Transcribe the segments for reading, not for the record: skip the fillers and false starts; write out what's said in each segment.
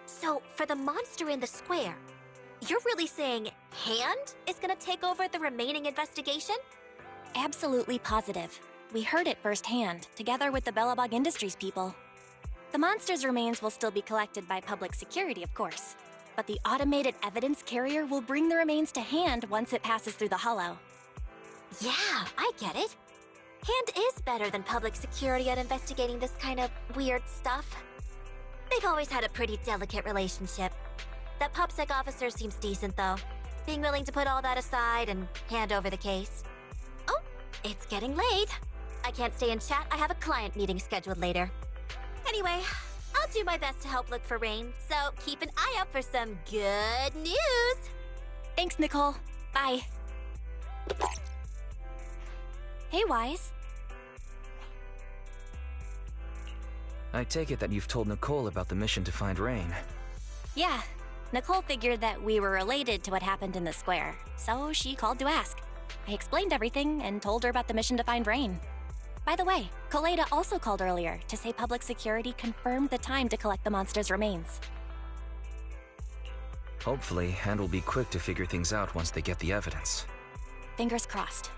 So, for the monster in the square, you're really saying Hand is gonna take over the remaining investigation? Absolutely positive. We heard it firsthand, together with the Bellabog Industries people. The monster's remains will still be collected by public security, of course. But the automated evidence carrier will bring the remains to Hand once it passes through the hollow. Yeah, I get it. Hand is better than public security at investigating this kind of weird stuff. They've always had a pretty delicate relationship. That PopSec officer seems decent, though, being willing to put all that aside and hand over the case. Oh, it's getting late. I can't stay and chat. I have a client meeting scheduled later. Anyway, I'll do my best to help look for Rain, so keep an eye out for some good news. Thanks, Nicole. Bye. Hey, Wise. I take it that you've told Nicole about the mission to find Rain. Yeah, Nicole figured that we were related to what happened in the square, so she called to ask. I explained everything and told her about the mission to find Rain. By the way, Koleda also called earlier to say public security confirmed the time to collect the monster's remains. Hopefully, Hand will be quick to figure things out once they get the evidence. Fingers crossed.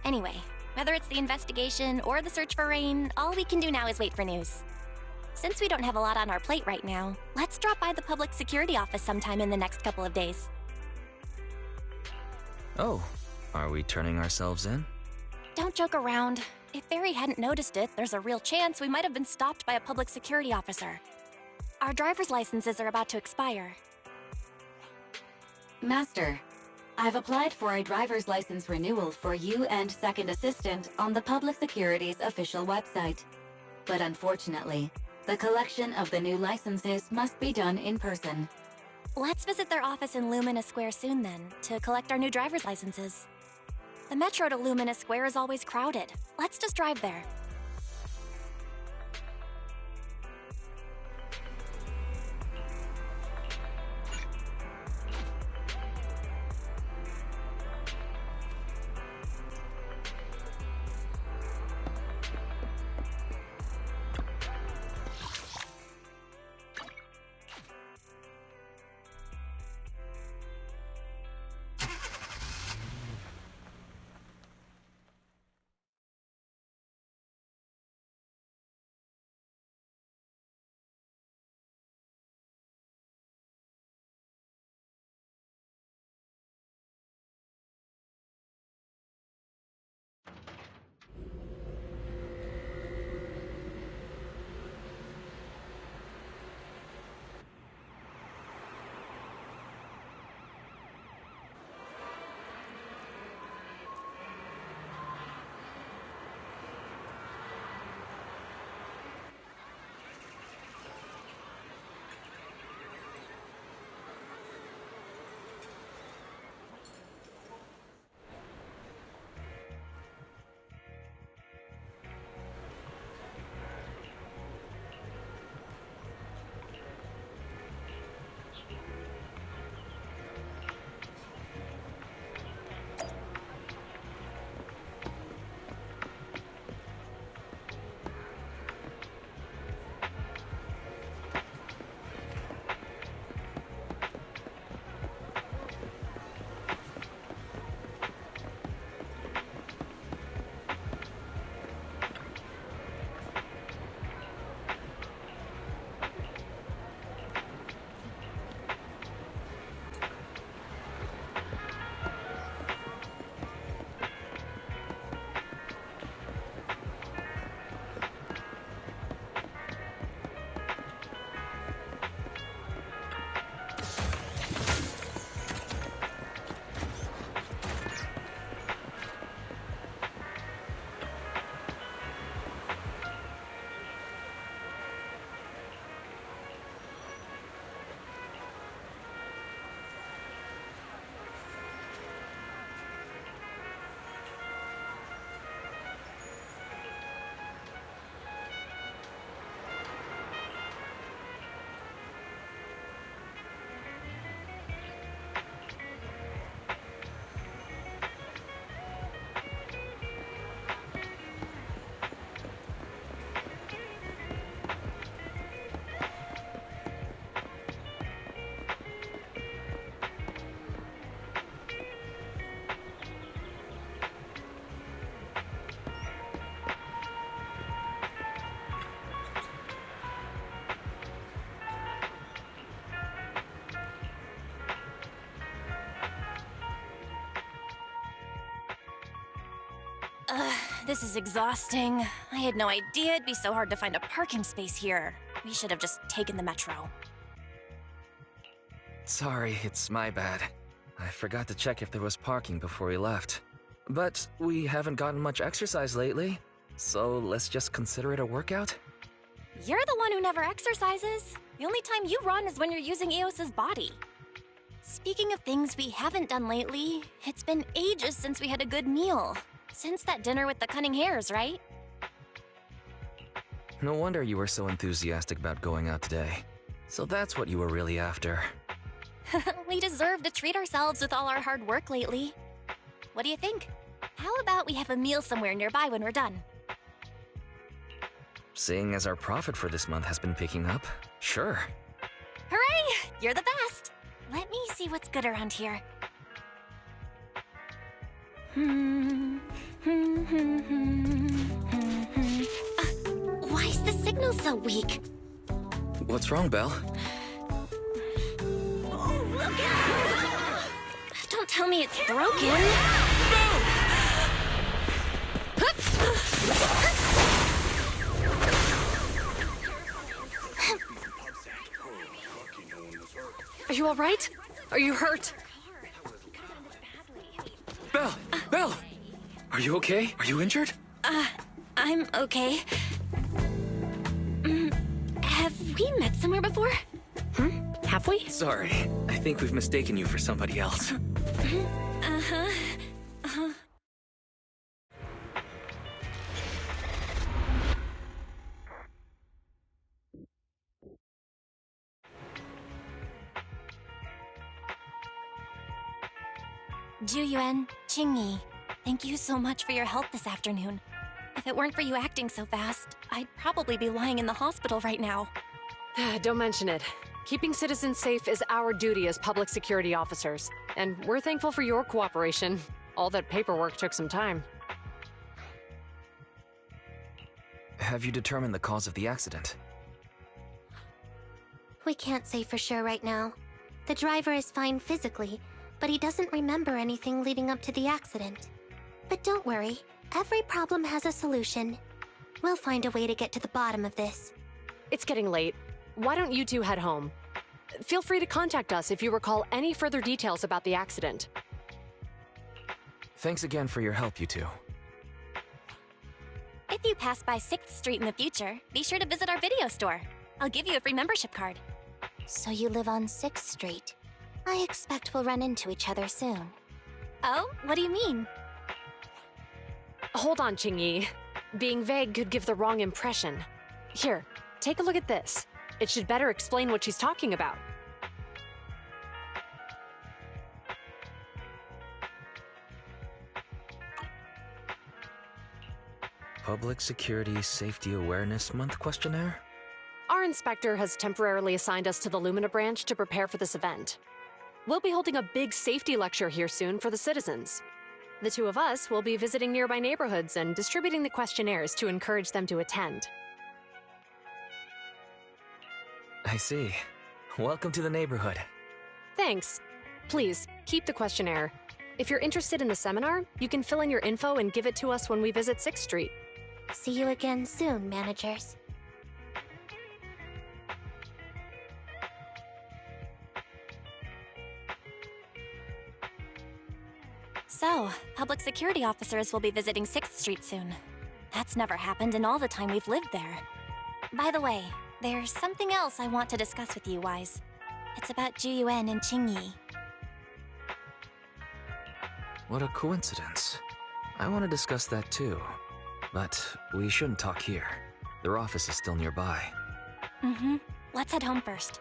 Anyway, whether it's the investigation or the search for Rain, all we can do now is wait for news. Since we don't have a lot on our plate right now, let's drop by the public security office sometime in the next couple of days. Oh, are we turning ourselves in? Don't joke around. If Barry hadn't noticed it, there's a real chance we might have been stopped by a public security officer. Our driver's licenses are about to expire. Master, I've applied for a driver's license renewal for you and Second Assistant on the Public Security's official website. But unfortunately, the collection of the new licenses must be done in person. Let's visit their office in Lumina Square soon then, to collect our new driver's licenses. The metro to Lumina Square is always crowded. Let's just drive there. this is exhausting. I had no idea it'd be so hard to find a parking space here. We should have just taken the metro. Sorry, it's my bad. I forgot to check if there was parking before we left. But we haven't gotten much exercise lately, so let's just consider it a workout? You're the one who never exercises. The only time you run is when you're using Eos's body. Speaking of things we haven't done lately, it's been ages since we had a good meal. Since that dinner with the cunning hares, right? No wonder you were so enthusiastic about going out today. So that's what you were really after. We deserve to treat ourselves with all our hard work lately. What do you think? How about we have a meal somewhere nearby when we're done? Seeing as our profit for this month has been picking up, sure. Hooray! You're the best! Let me see what's good around here. Why is the signal so weak? What's wrong, Belle? Don't tell me it's broken. Are you all right? Are you hurt? Belle! Belle! Are you okay? Are you injured? I'm okay. Have we met somewhere before? Have we? Sorry, I think we've mistaken you for somebody else. Juyuan, Qingyi, thank you so much for your help this afternoon. If it weren't for you acting so fast, I'd probably be lying in the hospital right now. Don't mention it. Keeping citizens safe is our duty as public security officers, and we're thankful for your cooperation. All that paperwork took some time. Have you determined the cause of the accident? We can't say for sure right now. The driver is fine physically, but he doesn't remember anything leading up to the accident. But don't worry, every problem has a solution. We'll find a way to get to the bottom of this. It's getting late. Why don't you two head home? Feel free to contact us if you recall any further details about the accident. Thanks again for your help, you two. If you pass by 6th Street in the future, be sure to visit our video store. I'll give you a free membership card. So you live on 6th Street. I expect we'll run into each other soon. Oh, what do you mean? Hold on, Qingyi. Being vague could give the wrong impression. Here, take a look at this. It should better explain what she's talking about. Public Security Safety Awareness Month questionnaire? Our inspector has temporarily assigned us to the Lumina branch to prepare for this event. We'll be holding a big safety lecture here soon for the citizens. The two of us will be visiting nearby neighborhoods and distributing the questionnaires to encourage them to attend. I see. Welcome to the neighborhood. Thanks. Please, keep the questionnaire. If you're interested in the seminar, you can fill in your info and give it to us when we visit 6th Street. See you again soon, managers. So, public security officers will be visiting 6th Street soon. That's never happened in all the time we've lived there. By the way, there's something else I want to discuss with you, Wise. It's about Juyuan and Qingyi. What a coincidence. I want to discuss that too. But we shouldn't talk here. Their office is still nearby. Let's head home first.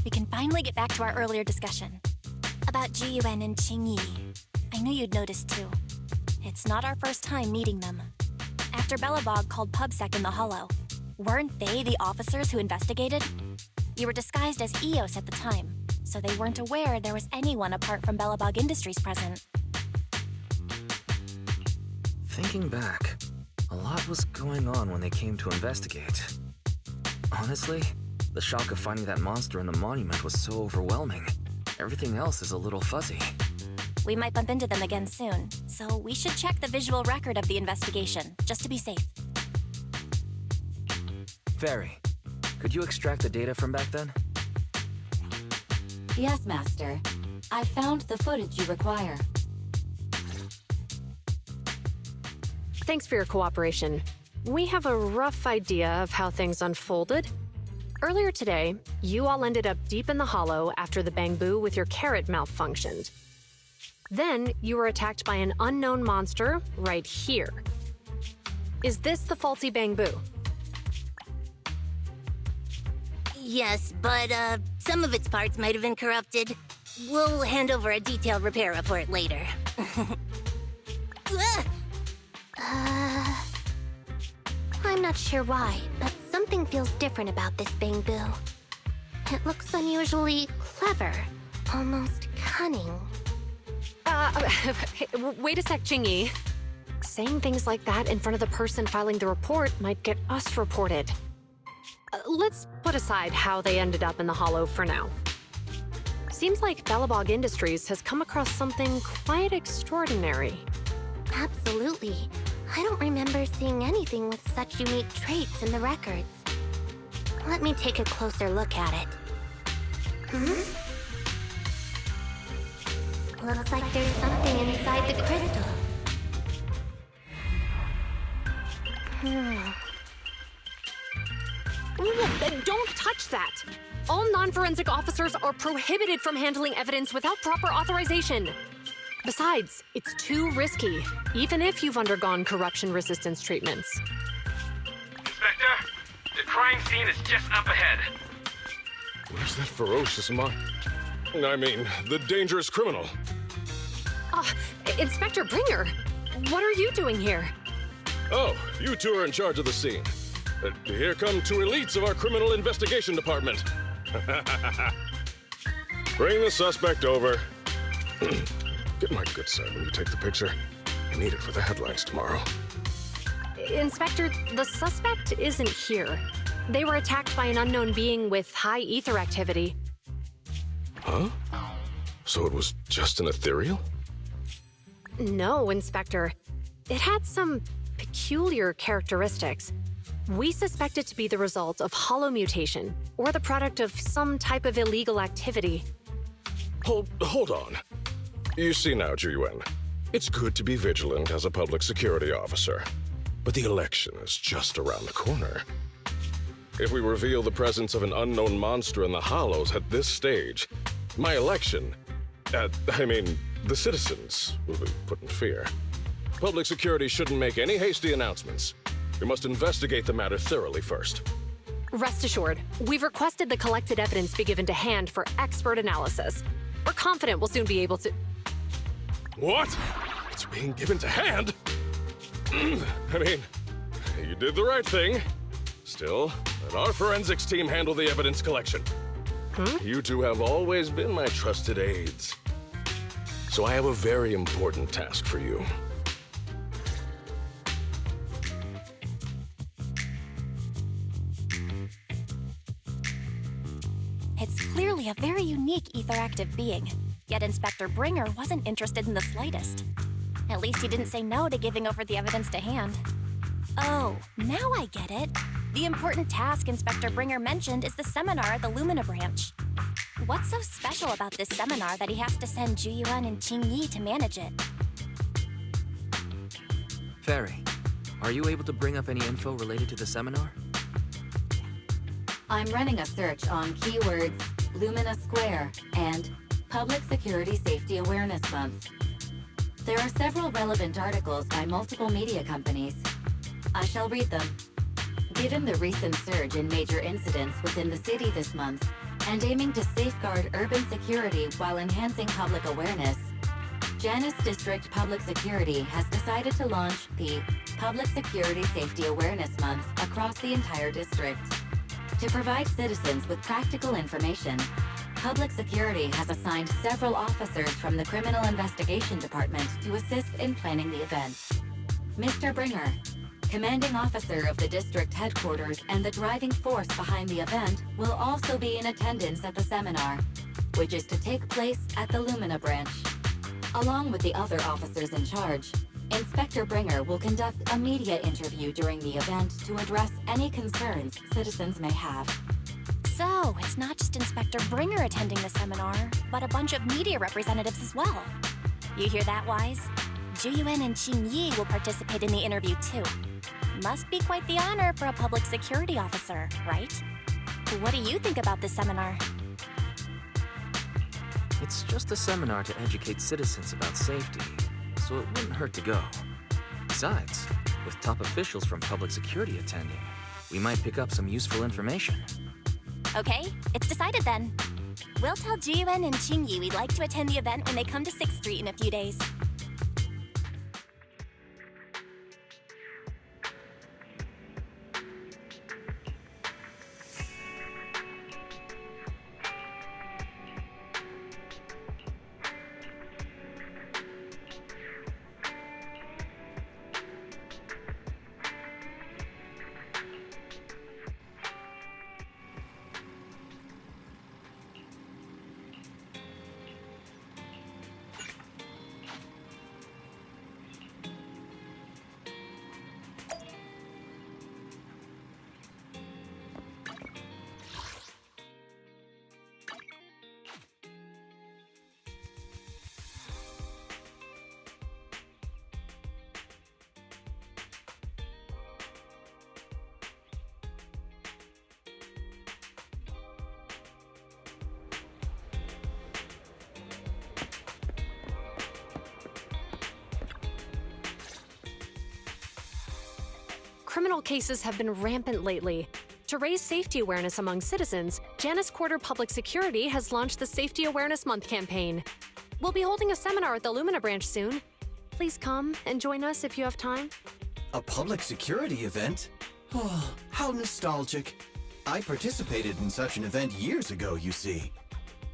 we can finally get back to our earlier discussion. About Jiyuan and Qingyi. I knew you'd noticed too. It's not our first time meeting them. After Bellabog called PubSec in the Hollow, weren't they the officers who investigated? You were disguised as EOS at the time, so they weren't aware there was anyone apart from Bellabog Industries present. Thinking back, a lot was going on when they came to investigate. Honestly, the shock of finding that monster in the monument was so overwhelming. Everything else is a little fuzzy. We might bump into them again soon, so we should check the visual record of the investigation, just to be safe. Fairy, could you extract the data from back then? Yes, Master. I found the footage you require. Thanks for your cooperation. We have a rough idea of how things unfolded. Earlier today, you all ended up deep in the Hollow after the bamboo with your carrot malfunctioned. Then, you were attacked by an unknown monster right here. Is this the faulty bamboo? Yes, but some of its parts might have been corrupted. We'll hand over a detailed repair report later. I'm not sure why, but something feels different about this bamboo. It looks unusually clever, almost cunning. Wait a sec, Qingyi. Saying things like that in front of the person filing the report might get us reported. Let's put aside how they ended up in the Hollow for now. Seems like Bellabog Industries has come across something quite extraordinary. Absolutely. I don't remember seeing anything with such unique traits in the records. Let me take a closer look at it. Looks like there's something inside the crystal. Don't touch that! All non-forensic officers are prohibited from handling evidence without proper authorization. Besides, it's too risky, even if you've undergone corruption resistance treatments. Inspector, the crime scene is just up ahead. Where's that ferocious the dangerous criminal? Inspector Bringer, what are you doing here? Oh, you two are in charge of the scene. Here come two elites of our criminal investigation department. Bring the suspect over. Get my good side when you take the picture. I need it for the headlines tomorrow. Inspector, the suspect isn't here. They were attacked by an unknown being with high ether activity. Huh? So it was just an ethereal? No, Inspector. It had some peculiar characteristics. We suspect it to be the result of hollow mutation, or the product of some type of illegal activity. Hold on. You see now, Jiyuan, it's good to be vigilant as a public security officer, but the election is just around the corner. If we reveal the presence of an unknown monster in the Hollows at this stage, my election, the citizens will be put in fear. Public security shouldn't make any hasty announcements. We must investigate the matter thoroughly first. Rest assured, we've requested the collected evidence be given to hand for expert analysis. We're confident we'll soon be able to... What? It's being given to hand? You did the right thing. Still, let our forensics team handle the evidence collection. You two have always been my trusted aides. So I have a very important task for you. It's clearly a very unique etheractive being, yet Inspector Bringer wasn't interested in the slightest. At least he didn't say no to giving over the evidence to hand. Oh, now I get it. The important task Inspector Bringer mentioned is the seminar at the Lumina branch. What's so special about this seminar that he has to send Jiyuan and Qingyi to manage it? Fairy, are you able to bring up any info related to the seminar? I'm running a search on keywords Lumina Square and Public Security Safety Awareness Month. There are several relevant articles by multiple media companies. I shall read them. Given the recent surge in major incidents within the city this month, And aiming to safeguard urban security while enhancing public awareness, Janus District Public Security has decided to launch the Public Security Safety Awareness Month across the entire district. To provide citizens with practical information, Public Security has assigned several officers from the Criminal Investigation Department to assist in planning the event. Mr. Bringer, commanding officer of the district headquarters and the driving force behind the event, will also be in attendance at the seminar, which is to take place at the Lumina branch. Along with the other officers in charge, Inspector Bringer will conduct a media interview during the event to address any concerns citizens may have. So, it's not just Inspector Bringer attending the seminar, but a bunch of media representatives as well. You hear that, Wise? Juyuan and Qingyi will participate in the interview too. Must be quite the honor for a public security officer, right? What do you think about this seminar? It's just a seminar to educate citizens about safety, so it wouldn't hurt to go. Besides, with top officials from public security attending, we might pick up some useful information. Okay, it's decided then. We'll tell Jiyuan and Qingyi we'd like to attend the event when they come to 6th Street in a few days. Criminal cases have been rampant lately. To raise safety awareness among citizens, Janus Quarter Public Security has launched the Safety Awareness Month campaign. We'll be holding a seminar at the Lumina branch soon. Please come and join us if you have time. A public security event? Oh, how nostalgic. I participated in such an event years ago, you see.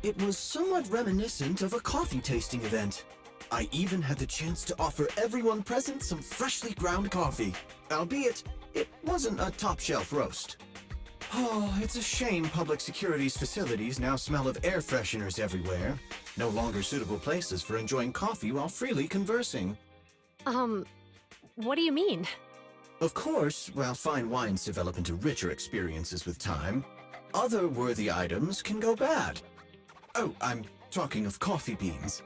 It was somewhat reminiscent of a coffee tasting event. I even had the chance to offer everyone present some freshly ground coffee, albeit it wasn't a top-shelf roast. Oh, it's a shame public security's facilities now smell of air fresheners everywhere. No longer suitable places for enjoying coffee while freely conversing. What do you mean? Of course, while fine wines develop into richer experiences with time, other worthy items can go bad. Oh, I'm talking of coffee beans.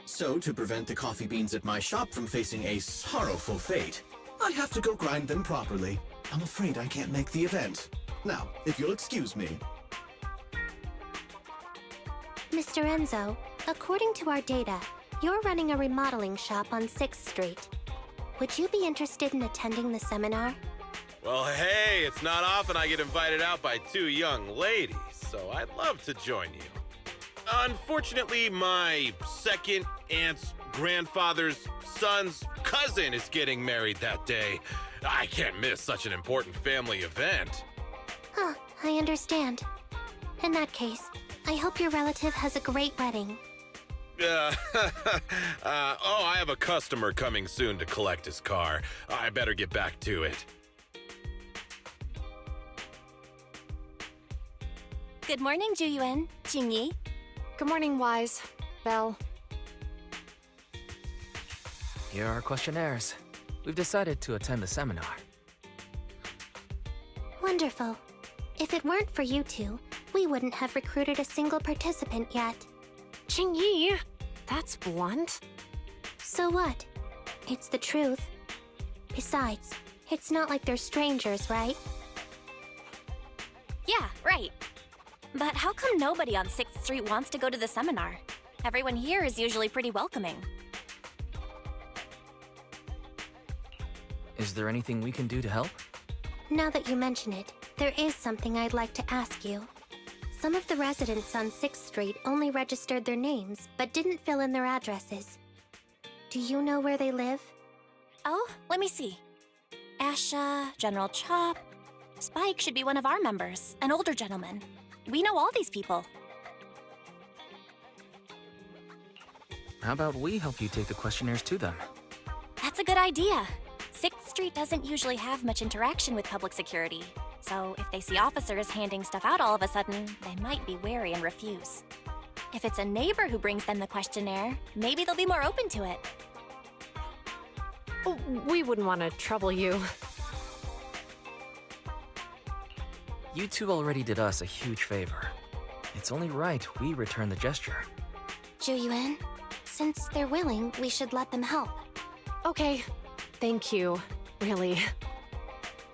So, to prevent the coffee beans at my shop from facing a sorrowful fate, I have to go grind them properly. I'm afraid I can't make the event. Now, if you'll excuse me. Mr. Enzo, according to our data, you're running a remodeling shop on 6th Street. Would you be interested in attending the seminar? Well, hey, it's not often I get invited out by two young ladies, so I'd love to join you. Unfortunately, my second aunt's grandfather's son's cousin is getting married that day. I can't miss such an important family event. Huh, I understand. In that case, I hope your relative has a great wedding. I have a customer coming soon to collect his car. I better get back to it. Good morning, Juyuan, Qingyi. Good morning, Wise. Belle. Here are our questionnaires. We've decided to attend the seminar. Wonderful. If it weren't for you two, we wouldn't have recruited a single participant yet. Qingyi! That's blunt. So what? It's the truth. Besides, it's not like they're strangers, right? Yeah, right. But how come nobody on 6th Street wants to go to the seminar? Everyone here is usually pretty welcoming. Is there anything we can do to help? Now that you mention it, there is something I'd like to ask you. Some of the residents on 6th Street only registered their names, but didn't fill in their addresses. Do you know where they live? Oh, let me see. Asha, General Chop. Spike should be one of our members, an older gentleman. We know all these people. How about we help you take the questionnaires to them? That's a good idea. 6th Street doesn't usually have much interaction with public security, so if they see officers handing stuff out all of a sudden, they might be wary and refuse. If it's a neighbor who brings them the questionnaire, maybe they'll be more open to it. Oh, we wouldn't want to trouble you. You two already did us a huge favor. It's only right we return the gesture. Zhu since they're willing, we should let them help. Okay, thank you, really.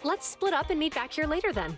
Let's split up and meet back here later then.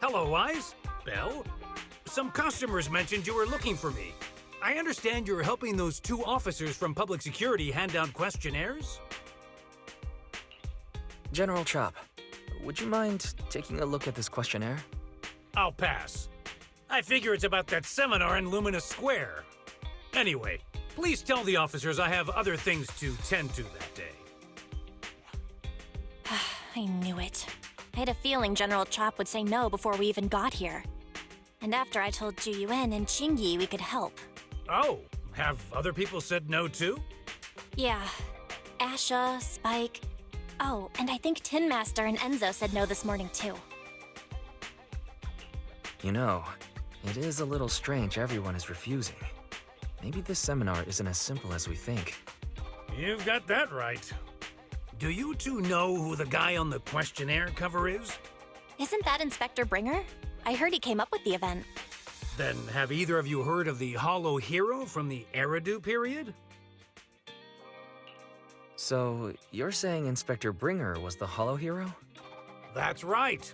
Hello, Wise. Belle? Some customers mentioned you were looking for me. I understand you're helping those two officers from public security hand out questionnaires? General Chop, would you mind taking a look at this questionnaire? I'll pass. I figure it's about that seminar in Luminous Square. Anyway, please tell the officers I have other things to tend to that day. I knew it. I had a feeling General Chop would say no before we even got here. And after I told Zhu Yuan and Qingyi we could help. Oh, have other people said no too? Yeah. Asha, Spike. Oh, and I think Tin Master and Enzo said no this morning too. You know, it is a little strange everyone is refusing. Maybe this seminar isn't as simple as we think. You've got that right. Do you two know who the guy on the questionnaire cover is? Isn't that Inspector Bringer? I heard he came up with the event. Then have either of you heard of the Hollow Hero from the Eridu period? So, you're saying Inspector Bringer was the Hollow Hero? That's right.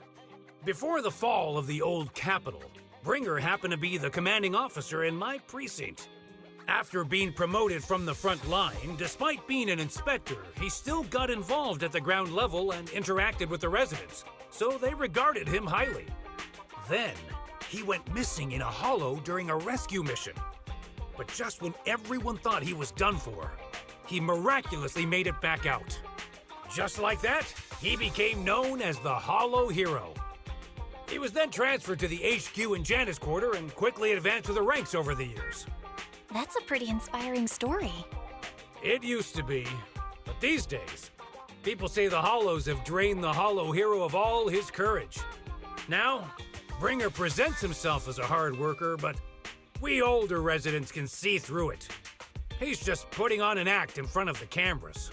Before the fall of the old capital, Bringer happened to be the commanding officer in my precinct. After being promoted from the front line, despite being an inspector, he still got involved at the ground level and interacted with the residents, so they regarded him highly. Then, he went missing in a hollow during a rescue mission. But just when everyone thought he was done for, he miraculously made it back out. Just like that, he became known as the Hollow Hero. He was then transferred to the HQ in Janus Quarter and quickly advanced to the ranks over the years. That's a pretty inspiring story. It used to be, but these days, people say the Hollows have drained the Hollow Hero of all his courage. Now, Bringer presents himself as a hard worker, but we older residents can see through it. He's just putting on an act in front of the cameras.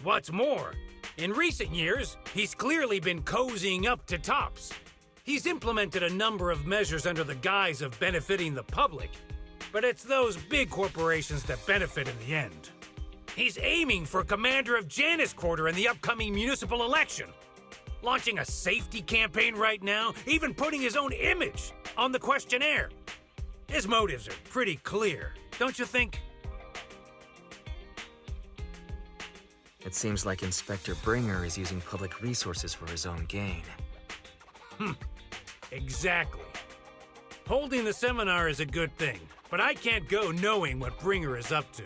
What's more, in recent years, he's clearly been cozying up to Tops. He's implemented a number of measures under the guise of benefiting the public, but it's those big corporations that benefit in the end. He's aiming for commander of Janus Quarter in the upcoming municipal election, launching a safety campaign right now, even putting his own image on the questionnaire. His motives are pretty clear, don't you think? It seems like Inspector Bringer is using public resources for his own gain. Exactly. Holding the seminar is a good thing, but I can't go knowing what Bringer is up to.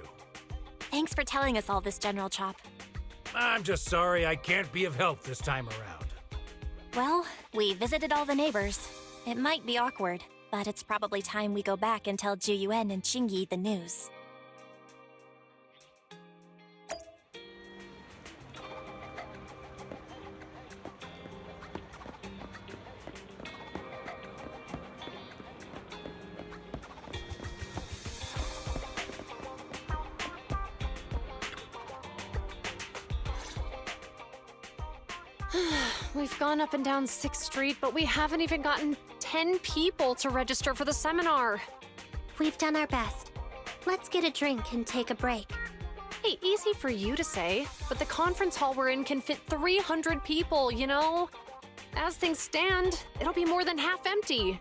Thanks for telling us all this, General Chop. I'm just sorry I can't be of help this time around. Well, we visited all the neighbors. It might be awkward, but it's probably time we go back and tell Juyuan and Qingyi the news. We've gone up and down 6th Street, but we haven't even gotten 10 people to register for the seminar. We've done our best. Let's get a drink and take a break. Hey, easy for you to say, but the conference hall we're in can fit 300 people, you know? As things stand, it'll be more than half empty.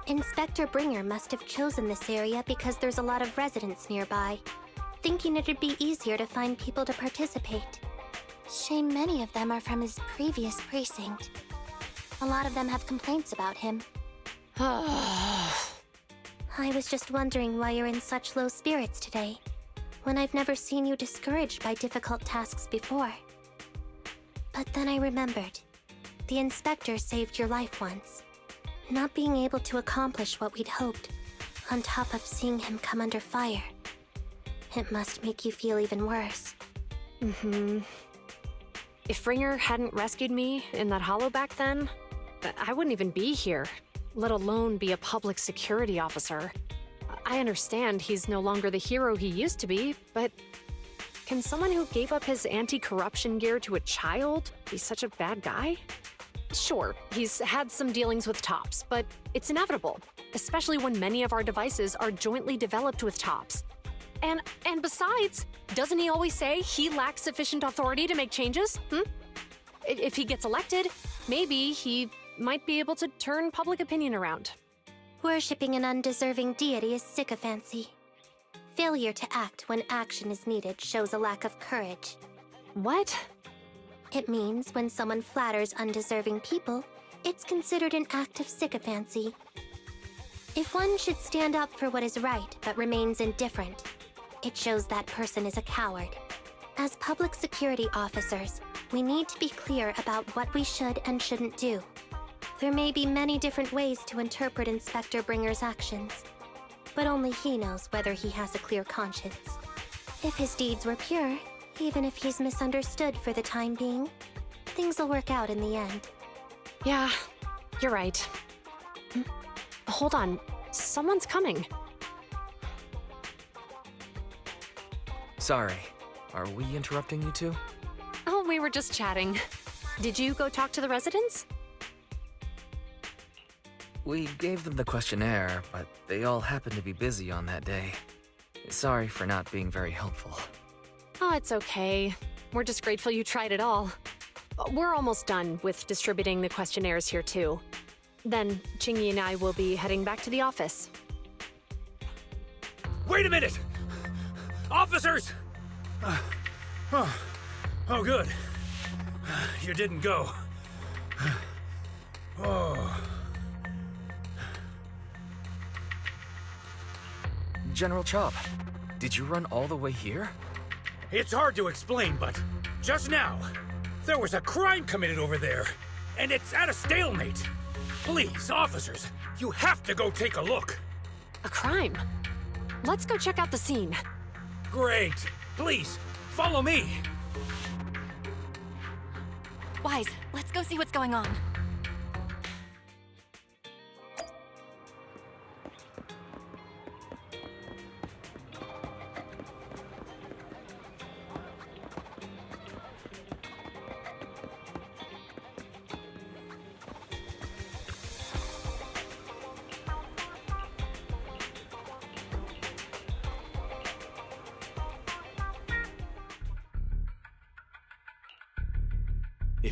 Inspector Bringer must have chosen this area because there's a lot of residents nearby, thinking it'd be easier to find people to participate. Shame many of them are from his previous precinct. A lot of them have complaints about him. I was just wondering why you're in such low spirits today, when I've never seen you discouraged by difficult tasks before. But then I remembered. The inspector saved your life once. Not being able to accomplish what we'd hoped, on top of seeing him come under fire. It must make you feel even worse. If Bringer hadn't rescued me in that hollow back then, I wouldn't even be here, let alone be a public security officer. I understand he's no longer the hero he used to be, but can someone who gave up his anti-corruption gear to a child be such a bad guy? Sure, he's had some dealings with Tops, but it's inevitable, especially when many of our devices are jointly developed with Tops. And besides, doesn't he always say he lacks sufficient authority to make changes? If he gets elected, maybe he might be able to turn public opinion around. Worshipping an undeserving deity is sycophancy. Failure to act when action is needed shows a lack of courage. What? It means when someone flatters undeserving people, it's considered an act of sycophancy. If one should stand up for what is right but remains indifferent, it shows that person is a coward. As public security officers, we need to be clear about what we should and shouldn't do. There may be many different ways to interpret Inspector Bringer's actions, but only he knows whether he has a clear conscience. If his deeds were pure, even if he's misunderstood for the time being, things will work out in the end. Yeah, you're right. Hold on, someone's coming. Sorry, are we interrupting you two? Oh, we were just chatting. Did you go talk to the residents? We gave them the questionnaire, but they all happened to be busy on that day. Sorry for not being very helpful. Oh, it's okay. We're just grateful you tried it all. We're almost done with distributing the questionnaires here, too. Then, Qingyi and I will be heading back to the office. Wait a minute! Officers! Oh, good. You didn't go. Oh. General Chop, did you run all the way here? It's hard to explain, but just now, there was a crime committed over there, and it's at a stalemate. Please, officers, you have to go take a look. A crime? Let's go check out the scene. Great. Please, follow me. Wise, let's go see what's going on.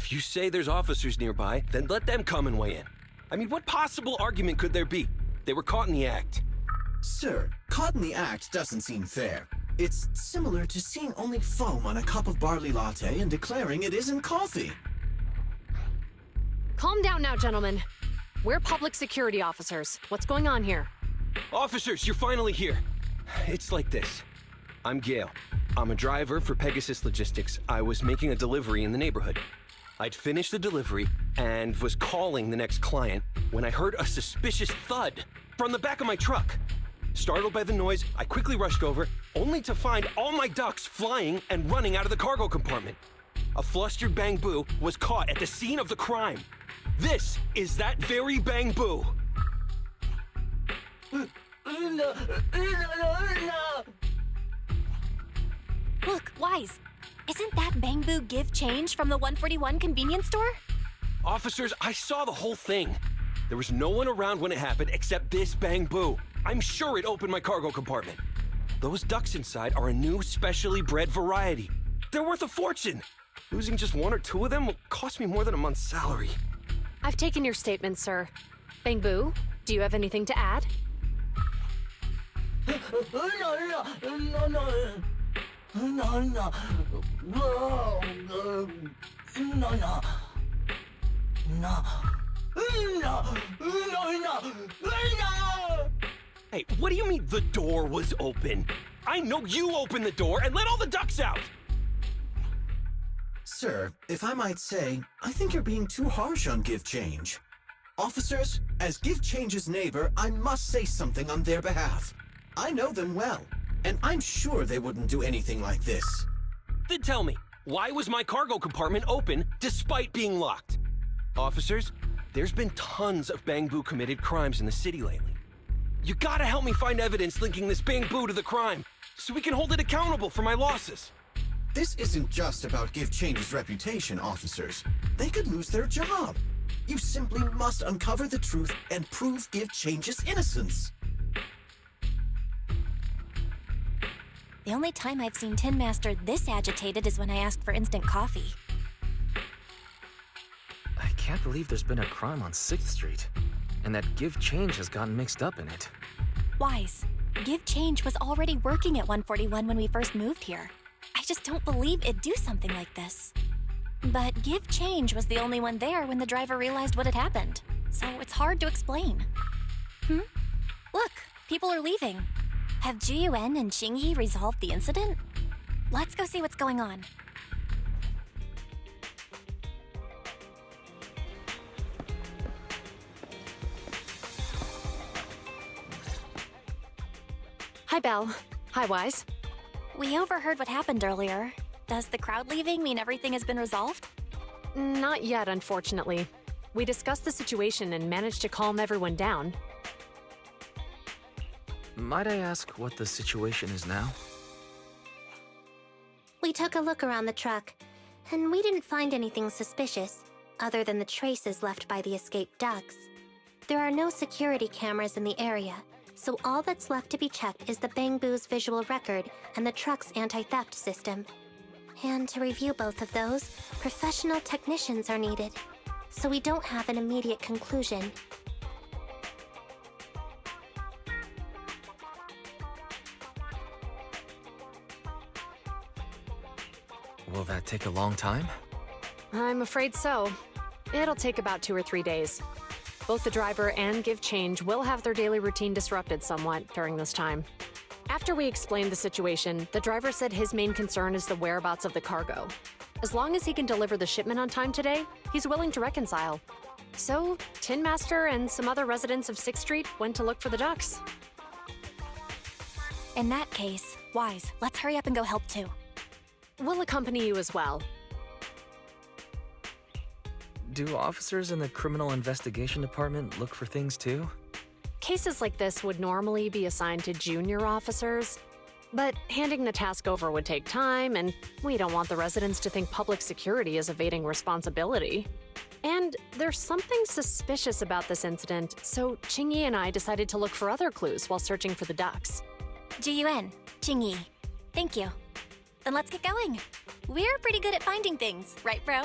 If you say there's officers nearby, then let them come and weigh in. I mean, what possible argument could there be? They were caught in the act. Sir, caught in the act doesn't seem fair. It's similar to seeing only foam on a cup of barley latte and declaring it isn't coffee. Calm down now, gentlemen. We're public security officers. What's going on here? Officers, you're finally here. It's like this. I'm Gale. I'm a driver for Pegasus Logistics. I was making a delivery in the neighborhood. I'd finished the delivery and was calling the next client when I heard a suspicious thud from the back of my truck. Startled by the noise, I quickly rushed over, only to find all my ducks flying and running out of the cargo compartment. A flustered Bang Boo was caught at the scene of the crime. This is that very Bang Boo. Look, Wise. Isn't that Bang Boo Give Change from the 141 convenience store? Officers, I saw the whole thing. There was no one around when it happened except this Bang Boo. I'm sure it opened my cargo compartment. Those ducks inside are a new specially bred variety. They're worth a fortune. Losing just one or two of them will cost me more than a month's salary. I've taken your statement, sir. Bang Boo, do you have anything to add? Hey, what do you mean the door was open? I know you opened the door and let all the ducks out! Sir, if I might say, I think you're being too harsh on Give Change. Officers, as Give Change's neighbor, I must say something on their behalf. I know them well, and I'm sure they wouldn't do anything like this. Then tell me, why was my cargo compartment open despite being locked? Officers, there's been tons of Bang Boo committed crimes in the city lately. You gotta help me find evidence linking this Bang Boo to the crime, so we can hold it accountable for my losses. This isn't just about Give Change's reputation, officers. They could lose their job. You simply must uncover the truth and prove Give Change's innocence. The only time I've seen Tin Master this agitated is when I asked for instant coffee. I can't believe there's been a crime on 6th Street, and that Give Change has gotten mixed up in it. Wise, Give Change was already working at 141 when we first moved here. I just don't believe it'd do something like this. But Give Change was the only one there when the driver realized what had happened, so it's hard to explain. Look, people are leaving. Have Jiyuan and Qingyi resolved the incident? Let's go see what's going on. Hi, Belle. Hi, Wise. We overheard what happened earlier. Does the crowd leaving mean everything has been resolved? Not yet, unfortunately. We discussed the situation and managed to calm everyone down. Might I ask what the situation is now? We took a look around the truck, and we didn't find anything suspicious, other than the traces left by the escaped ducks. There are no security cameras in the area, so all that's left to be checked is the Bang Boo's visual record and the truck's anti-theft system. And to review both of those, professional technicians are needed, so we don't have an immediate conclusion. Will that take a long time? I'm afraid so. It'll take about 2 or 3 days. Both the driver and Give Change will have their daily routine disrupted somewhat during this time. After we explained the situation, the driver said his main concern is the whereabouts of the cargo. As long as he can deliver the shipment on time today, he's willing to reconcile. So, Tin Master and some other residents of 6th Street went to look for the ducks. In that case, Wise, let's hurry up and go help too. We'll accompany you as well. Do officers in the Criminal Investigation Department look for things too? Cases like this would normally be assigned to junior officers, but handing the task over would take time, and we don't want the residents to think public security is evading responsibility. And there's something suspicious about this incident, so Qingyi and I decided to look for other clues while searching for the ducks. Jiyuan, Qingyi, thank you. Then let's get going. We're pretty good at finding things, right, bro?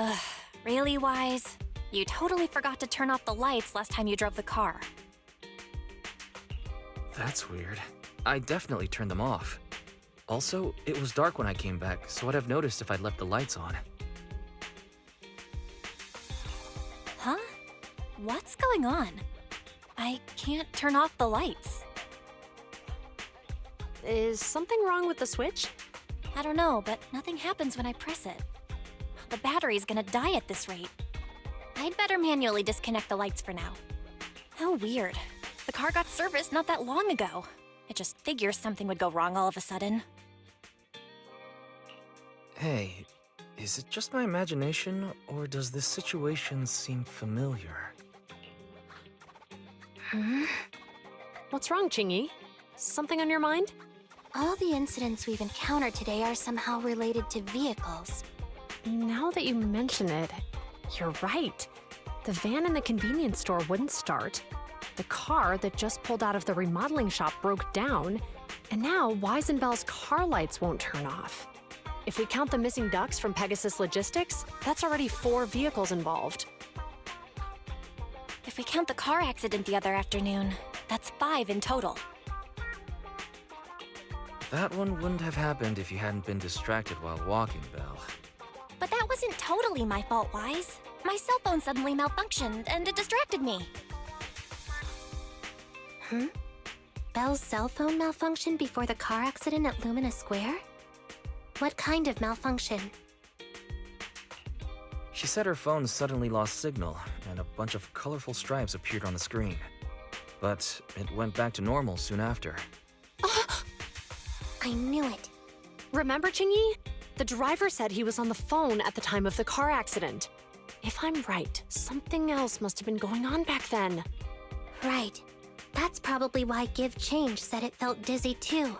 Ugh, really, Wise? You totally forgot to turn off the lights last time you drove the car. That's weird. I definitely turned them off. Also, it was dark when I came back, so I'd have noticed if I'd left the lights on. Huh? What's going on? I can't turn off the lights. Is something wrong with the switch? I don't know, but nothing happens when I press it. The battery's gonna die at this rate. I'd better manually disconnect the lights for now. How weird. The car got serviced not that long ago. I just figured something would go wrong all of a sudden. Hey, is it just my imagination, or does this situation seem familiar? What's wrong, Qingyi? Something on your mind? All the incidents we've encountered today are somehow related to vehicles. Now that you mention it, you're right. The van in the convenience store wouldn't start. The car that just pulled out of the remodeling shop broke down. And now Wise and Bell's car lights won't turn off. If we count the missing ducks from Pegasus Logistics, that's already 4 vehicles involved. If we count the car accident the other afternoon, that's 5 in total. That one wouldn't have happened if you hadn't been distracted while walking, Belle. But that wasn't totally my fault, Wise. My cell phone suddenly malfunctioned, and it distracted me. Belle's cell phone malfunctioned before the car accident at Lumina Square? What kind of malfunction? She said her phone suddenly lost signal, and a bunch of colorful stripes appeared on the screen. But it went back to normal soon after. I knew it. Remember, Qingyi? The driver said he was on the phone at the time of the car accident. If I'm right, something else must have been going on back then. Right. That's probably why Give Change said it felt dizzy too.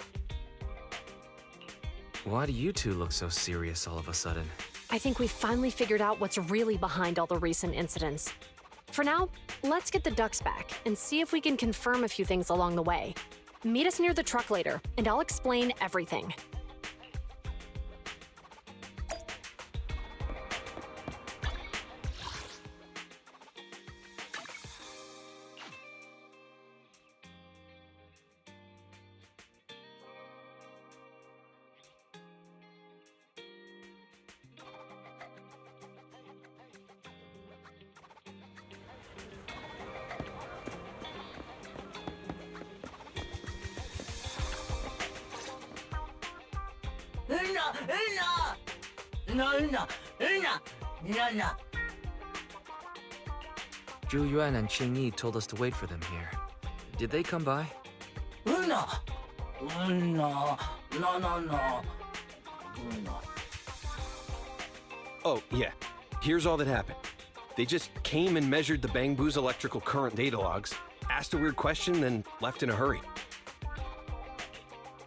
Why do you two look so serious all of a sudden? I think we finally figured out what's really behind all the recent incidents. For now, let's get the ducks back and see if we can confirm a few things along the way. Meet us near the truck later, and I'll explain everything. Zhu Yuan and Qingyi told us to wait for them here. Did they come by? Oh, yeah. Here's all that happened. They just came and measured the Bang Boo's electrical current data logs, asked a weird question, then left in a hurry.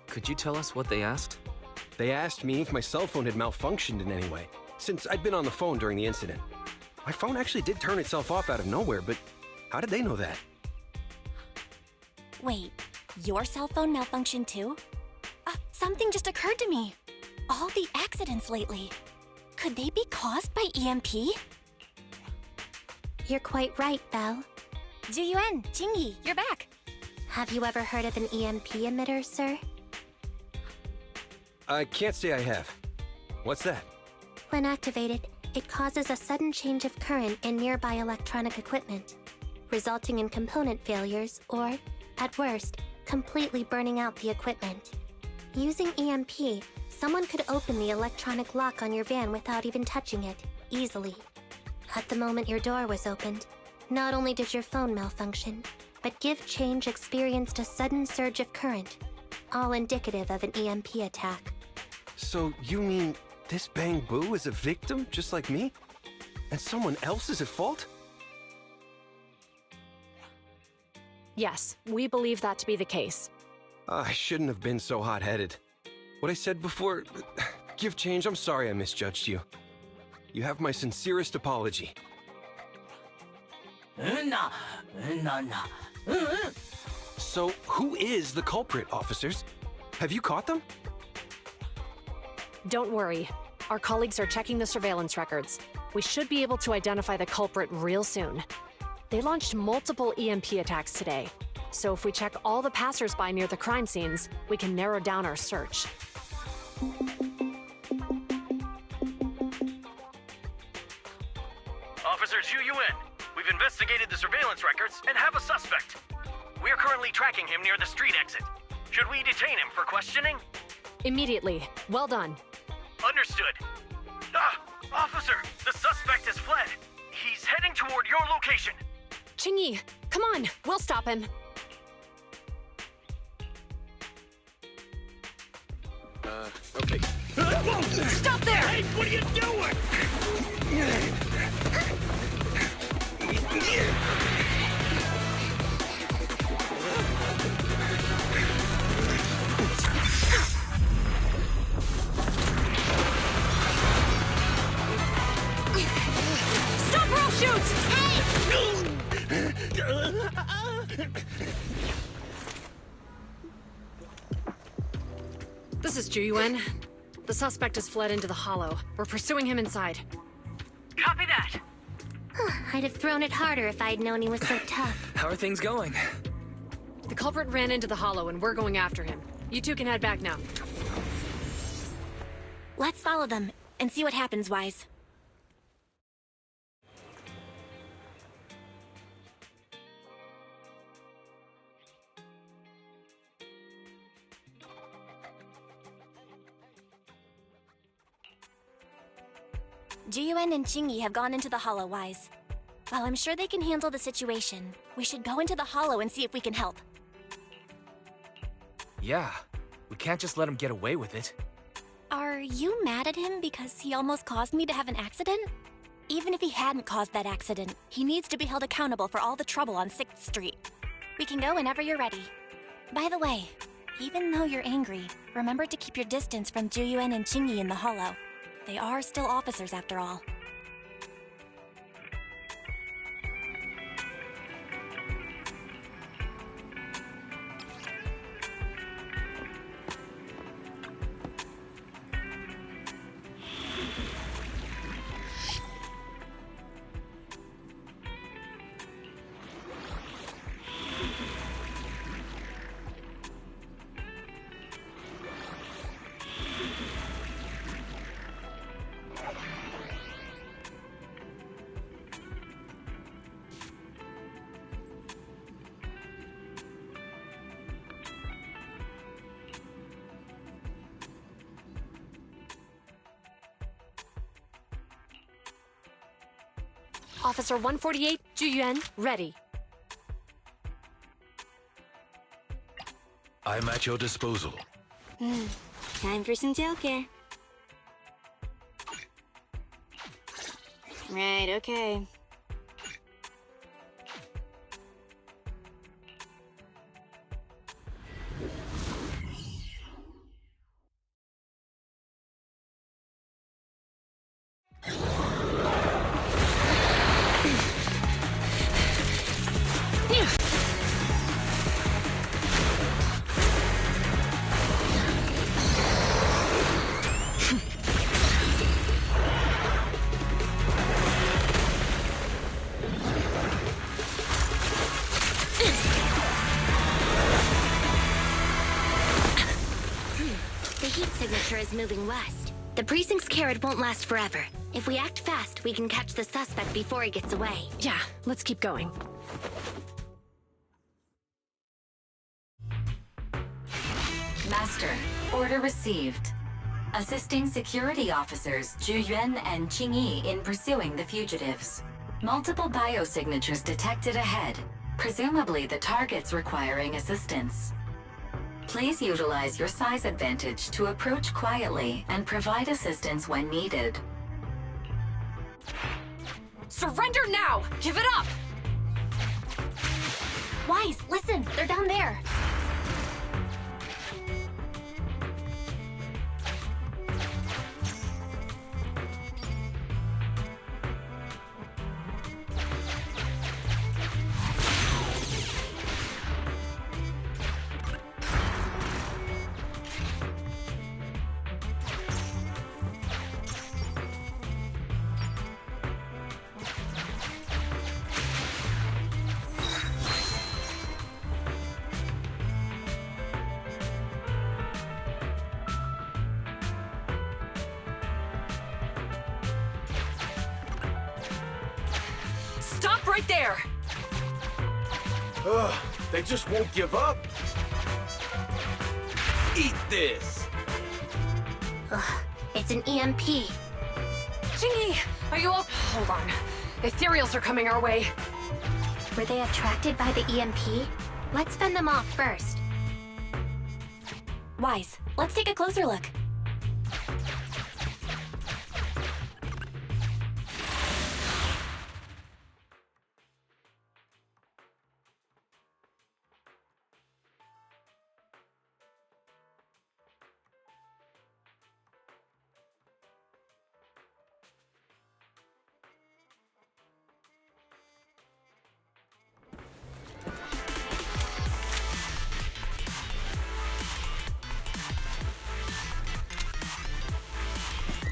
Could you tell us what they asked? They asked me if my cell phone had malfunctioned in any way, since I'd been on the phone during the incident. My phone actually did turn itself off out of nowhere, but how did they know that? Wait, your cell phone malfunctioned too? Something just occurred to me. All the accidents lately, could they be caused by EMP? You're quite right, Belle. Zhu Yuan, Qingyi, you're back. Have you ever heard of an EMP emitter, sir? I can't say I have. What's that? When activated, it causes a sudden change of current in nearby electronic equipment, resulting in component failures or, at worst, completely burning out the equipment. Using EMP, someone could open the electronic lock on your van without even touching it, easily. At the moment your door was opened, not only did your phone malfunction, but Give Change experienced a sudden surge of current, all indicative of an EMP attack. So you mean this Bang Boo is a victim just like me? And someone else is at fault? Yes, we believe that to be the case. I shouldn't have been so hot-headed. What I said before... Give Change, I'm sorry I misjudged you. You have my sincerest apology. So, who is the culprit, officers? Have you caught them? Don't worry. Our colleagues are checking the surveillance records. We should be able to identify the culprit real soon. They launched multiple EMP attacks today, so if we check all the passersby near the crime scenes, we can narrow down our search. Officer Zhu Yuan, we've investigated the surveillance records and have a suspect. We are currently tracking him near the street exit. Should we detain him for questioning? Immediately. Well done. Understood. Officer, the suspect has fled. He's heading toward your location. Qingyi, come on, we'll stop him. Okay. Stop there! Hey, what are you doing? Stop or I'll shoot! This is Zhu Yuan. The suspect has fled into the hollow. We're pursuing him inside. Copy that. I'd have thrown it harder if I'd known he was so tough. How are things going? The culprit ran into the hollow and we're going after him. You two can head back now. Let's follow them and see what happens, Wise. Jiyuan and Qingyi have gone into the hollow, Wise. While I'm sure they can handle the situation, we should go into the hollow and see if we can help. Yeah, we can't just let him get away with it. Are you mad at him because he almost caused me to have an accident? Even if he hadn't caused that accident, he needs to be held accountable for all the trouble on 6th Street. We can go whenever you're ready. By the way, even though you're angry, remember to keep your distance from Jiyuan and Qingyi in the hollow. They are still officers after all. Officer 148, Zhu Yuan, ready. I'm at your disposal. Time for some tailcare. Right, okay. Is moving west. The precinct's carrot won't last forever. If we act fast, we can catch the suspect before he gets away. Yeah, let's keep going. Master, order received. Assisting security officers Zhu Yuan and Qingyi in pursuing the fugitives. Multiple biosignatures detected ahead, presumably the targets requiring assistance. Please utilize your size advantage to approach quietly and provide assistance when needed. Surrender now! Give it up! Wise, listen! They're down there! right there! Ugh, they just won't give up. Eat this! Ugh, it's an EMP. Chingy, are you up? Hold on. Ethereals are coming our way. Were they attracted by the EMP? Let's fend them off first. Wise, let's take a closer look.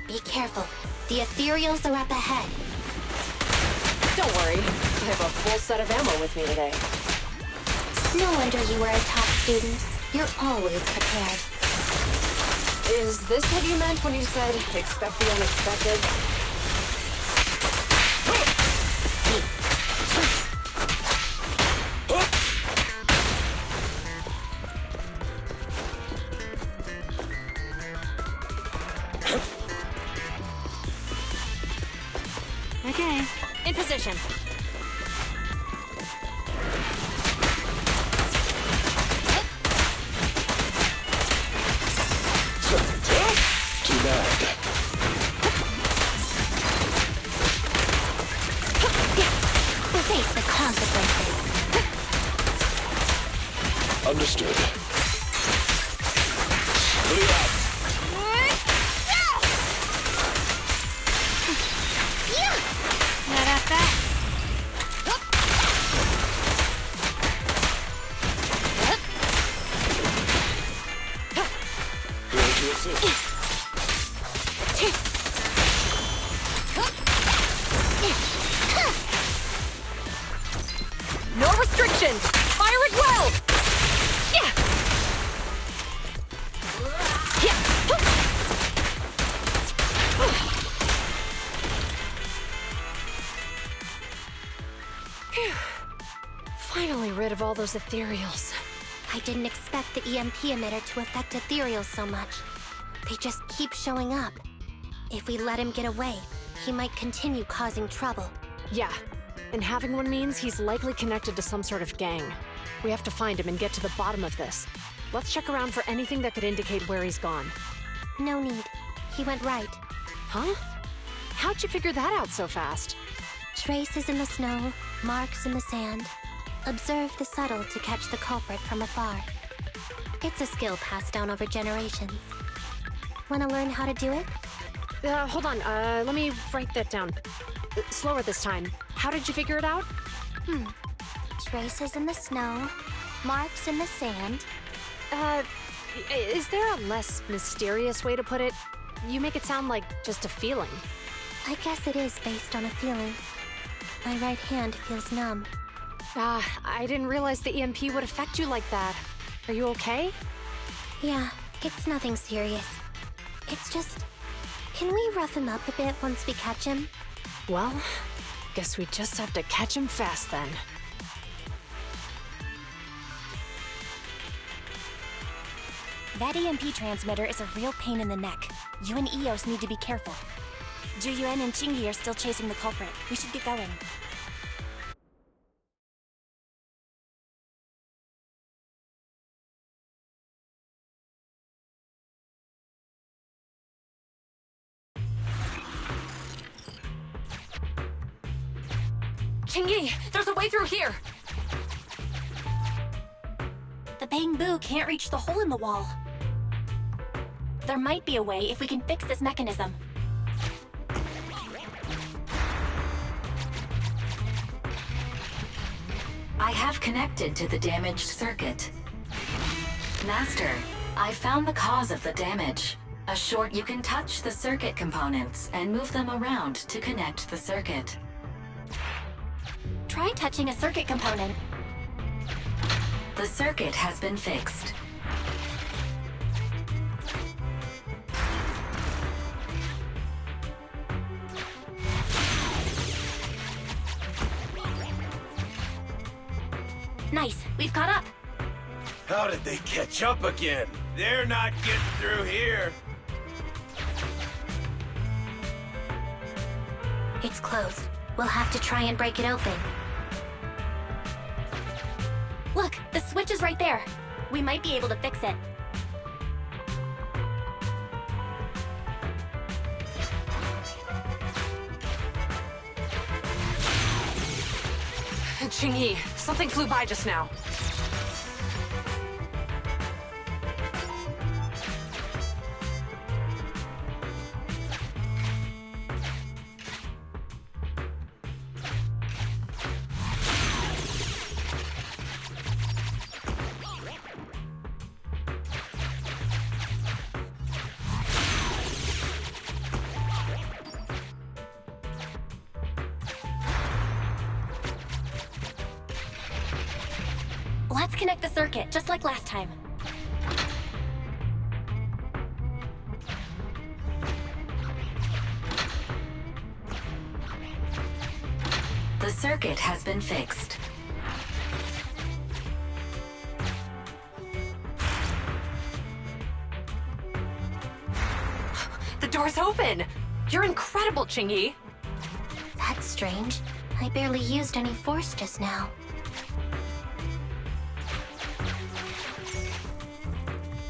Be careful. The Ethereals are up ahead. Don't worry. I have a full set of ammo with me today. No wonder you were a top student. You're always prepared. Is this what you meant when you said, expect the unexpected? Okay, in position. Too bad. Face the consequences. Understood. Bleed out. Not that fast. Here to assist. No restrictions! Fire it well! Yeah! Phew. Finally rid of all those ethereals. I didn't expect the EMP emitter to affect Ethereals so much. They just keep showing up. If we let him get away, he might continue causing trouble. Yeah, and having one means he's likely connected to some sort of gang. We have to find him and get to the bottom of this. Let's check around for anything that could indicate where he's gone. No need. He went right. Huh? How'd you figure that out so fast? Traces in the snow, marks in the sand. Observe the subtle to catch the culprit from afar. It's a skill passed down over generations. Want to learn how to do it? Hold on, let me write that down. Slower this time. How did you figure it out? Traces in the snow, marks in the sand. Is there a less mysterious way to put it? You make it sound like just a feeling. I guess it is based on a feeling. My right hand feels numb. I didn't realize the EMP would affect you like that. Are you okay? Yeah, it's nothing serious. It's just... Can we rough him up a bit once we catch him? Well, guess we just have to catch him fast then. That EMP transmitter is a real pain in the neck. You and Eos need to be careful. Juyuan and Chingy are still chasing the culprit. We should get going. Chingy, there's a way through here! The Bang Boo can't reach the hole in the wall. There might be a way if we can fix this mechanism. I have connected to the damaged circuit. Master, I found the cause of the damage. You can touch the circuit components and move them around to connect the circuit. Try touching a circuit component. The circuit has been fixed. Nice, we've caught up. How did they catch up again? They're not getting through here. It's closed. We'll have to try and break it open. Look, the switch is right there. We might be able to fix it. Qingyi, something flew by just now. Let's connect the circuit, just like last time. The circuit has been fixed. The door's open! You're incredible, Qingyi! That's strange. I barely used any force just now.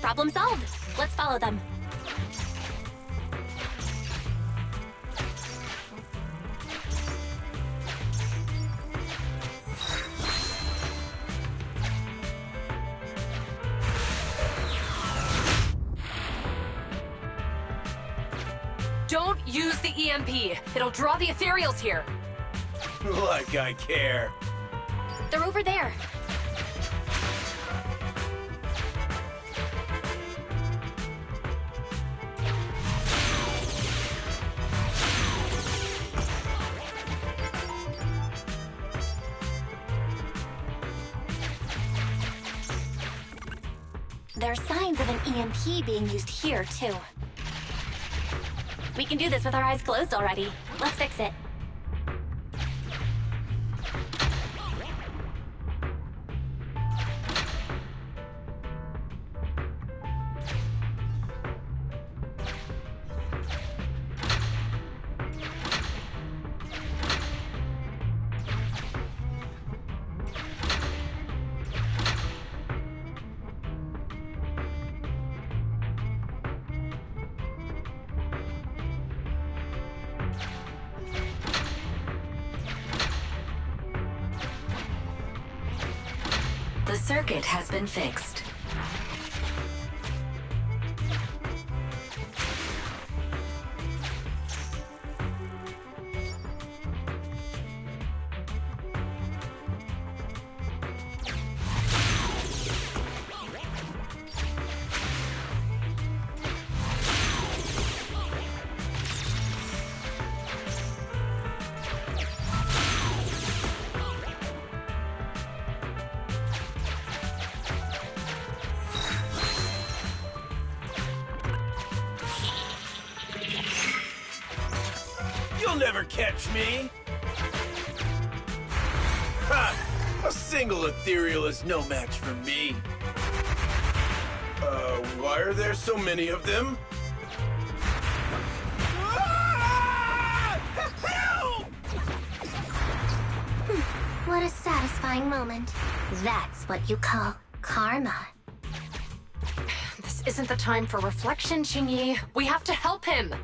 Problem solved. Let's follow them. Don't use the EMP. It'll draw the ethereals here. Like I care. They're over there. There are signs of an EMP being used here, too. We can do this with our eyes closed already. Let's fix it. The circuit has been fixed. You'll never catch me! Ha! A single ethereal is no match for me. Why are there so many of them? Ah! Help! What a satisfying moment. That's what you call karma. This isn't the time for reflection, Qingyi. We have to help him!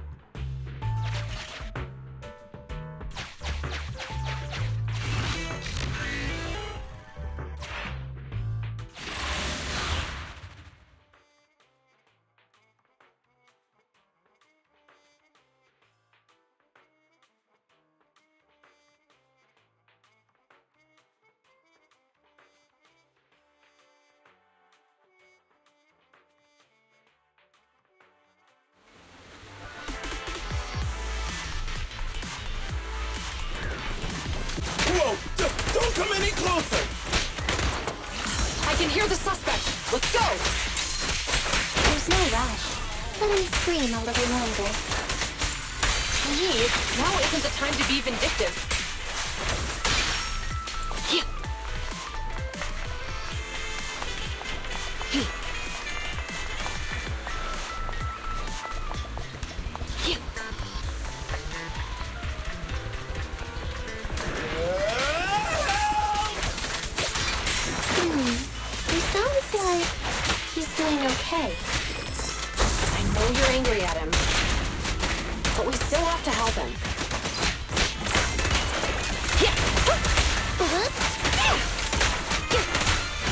Whoa! Don't come any closer! I can hear the suspect! Let's go! There's no rush. Let him scream a little longer. Qingyi, now isn't the time to be vindictive. know you're angry at him, but we still have to help him.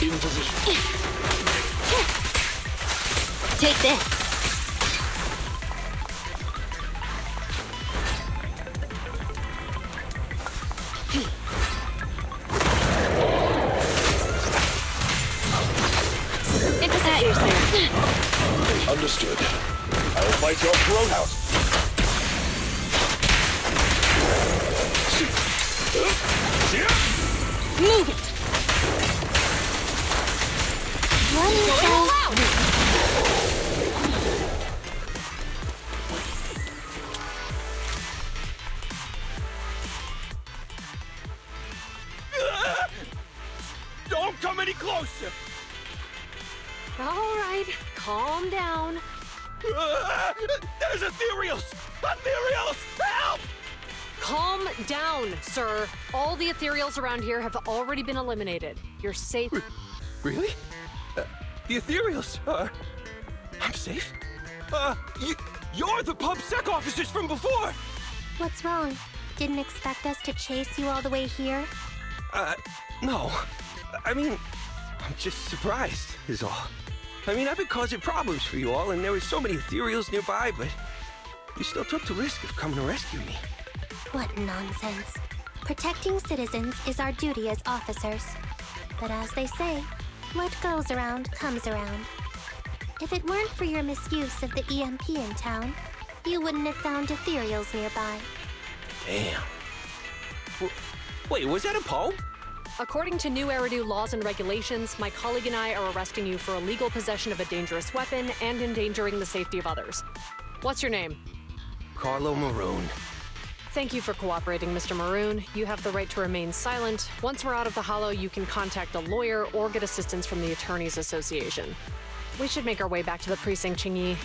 In position. Take this. Understood. I'll fight your throat out. Move it. Don't come any closer! All right, calm down. There's ethereals! Ethereals! Help! Calm down, sir. All the ethereals around here have already been eliminated. You're safe. Really? The ethereals are... I'm safe? You're the PubSec officers from before! What's wrong? Didn't expect us to chase you all the way here? No. I mean, I'm just surprised, is all. I mean, I've been causing problems for you all, and there were so many ethereals nearby, but you still took the risk of coming to rescue me. What nonsense. Protecting citizens is our duty as officers. But as they say, what goes around comes around. If it weren't for your misuse of the EMP in town, you wouldn't have found ethereals nearby. Damn. Wait, was that a poem? According to new Eridu laws and regulations, my colleague and I are arresting you for illegal possession of a dangerous weapon and endangering the safety of others. What's your name? Carlo Maroon. Thank you for cooperating, Mr. Maroon. You have the right to remain silent. Once we're out of the Hollow, you can contact a lawyer or get assistance from the Attorneys Association. We should make our way back to the precinct, Qingyi.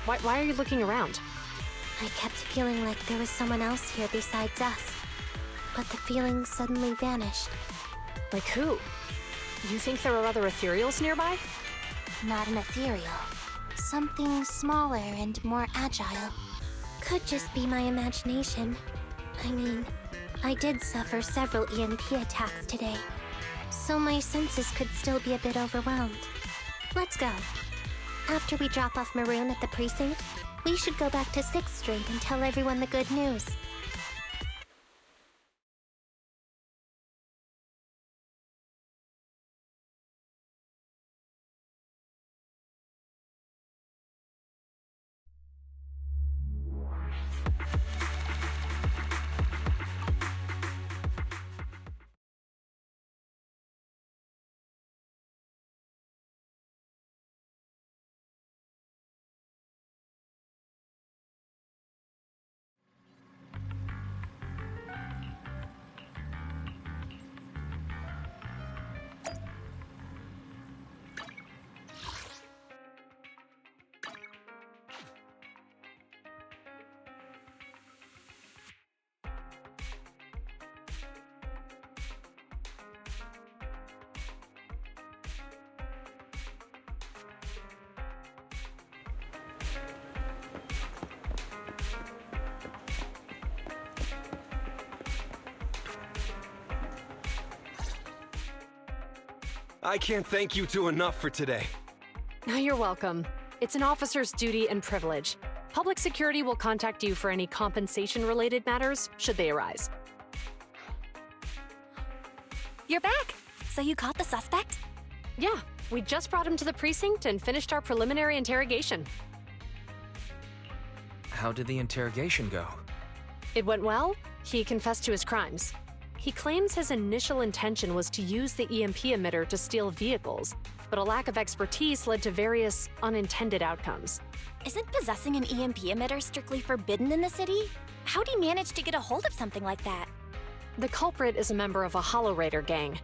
Why are you looking around? I kept feeling like there was someone else here besides us. But the feeling suddenly vanished. Like who? You think there are other ethereals nearby? Not an ethereal. Something smaller and more agile. Could just be my imagination. I mean, I did suffer several EMP attacks today, so my senses could still be a bit overwhelmed. Let's go. After we drop off Maroon at the precinct, we should go back to 6th Street and tell everyone the good news. I can't thank you two enough for today. You're welcome. It's an officer's duty and privilege. Public security will contact you for any compensation-related matters, should they arise. You're back! So you caught the suspect? Yeah, we just brought him to the precinct and finished our preliminary interrogation. How did the interrogation go? It went well. He confessed to his crimes. He claims his initial intention was to use the EMP emitter to steal vehicles, but a lack of expertise led to various unintended outcomes. Isn't possessing an EMP emitter strictly forbidden in the city? How'd he manage to get a hold of something like that? The culprit is a member of a Hollow Raider gang.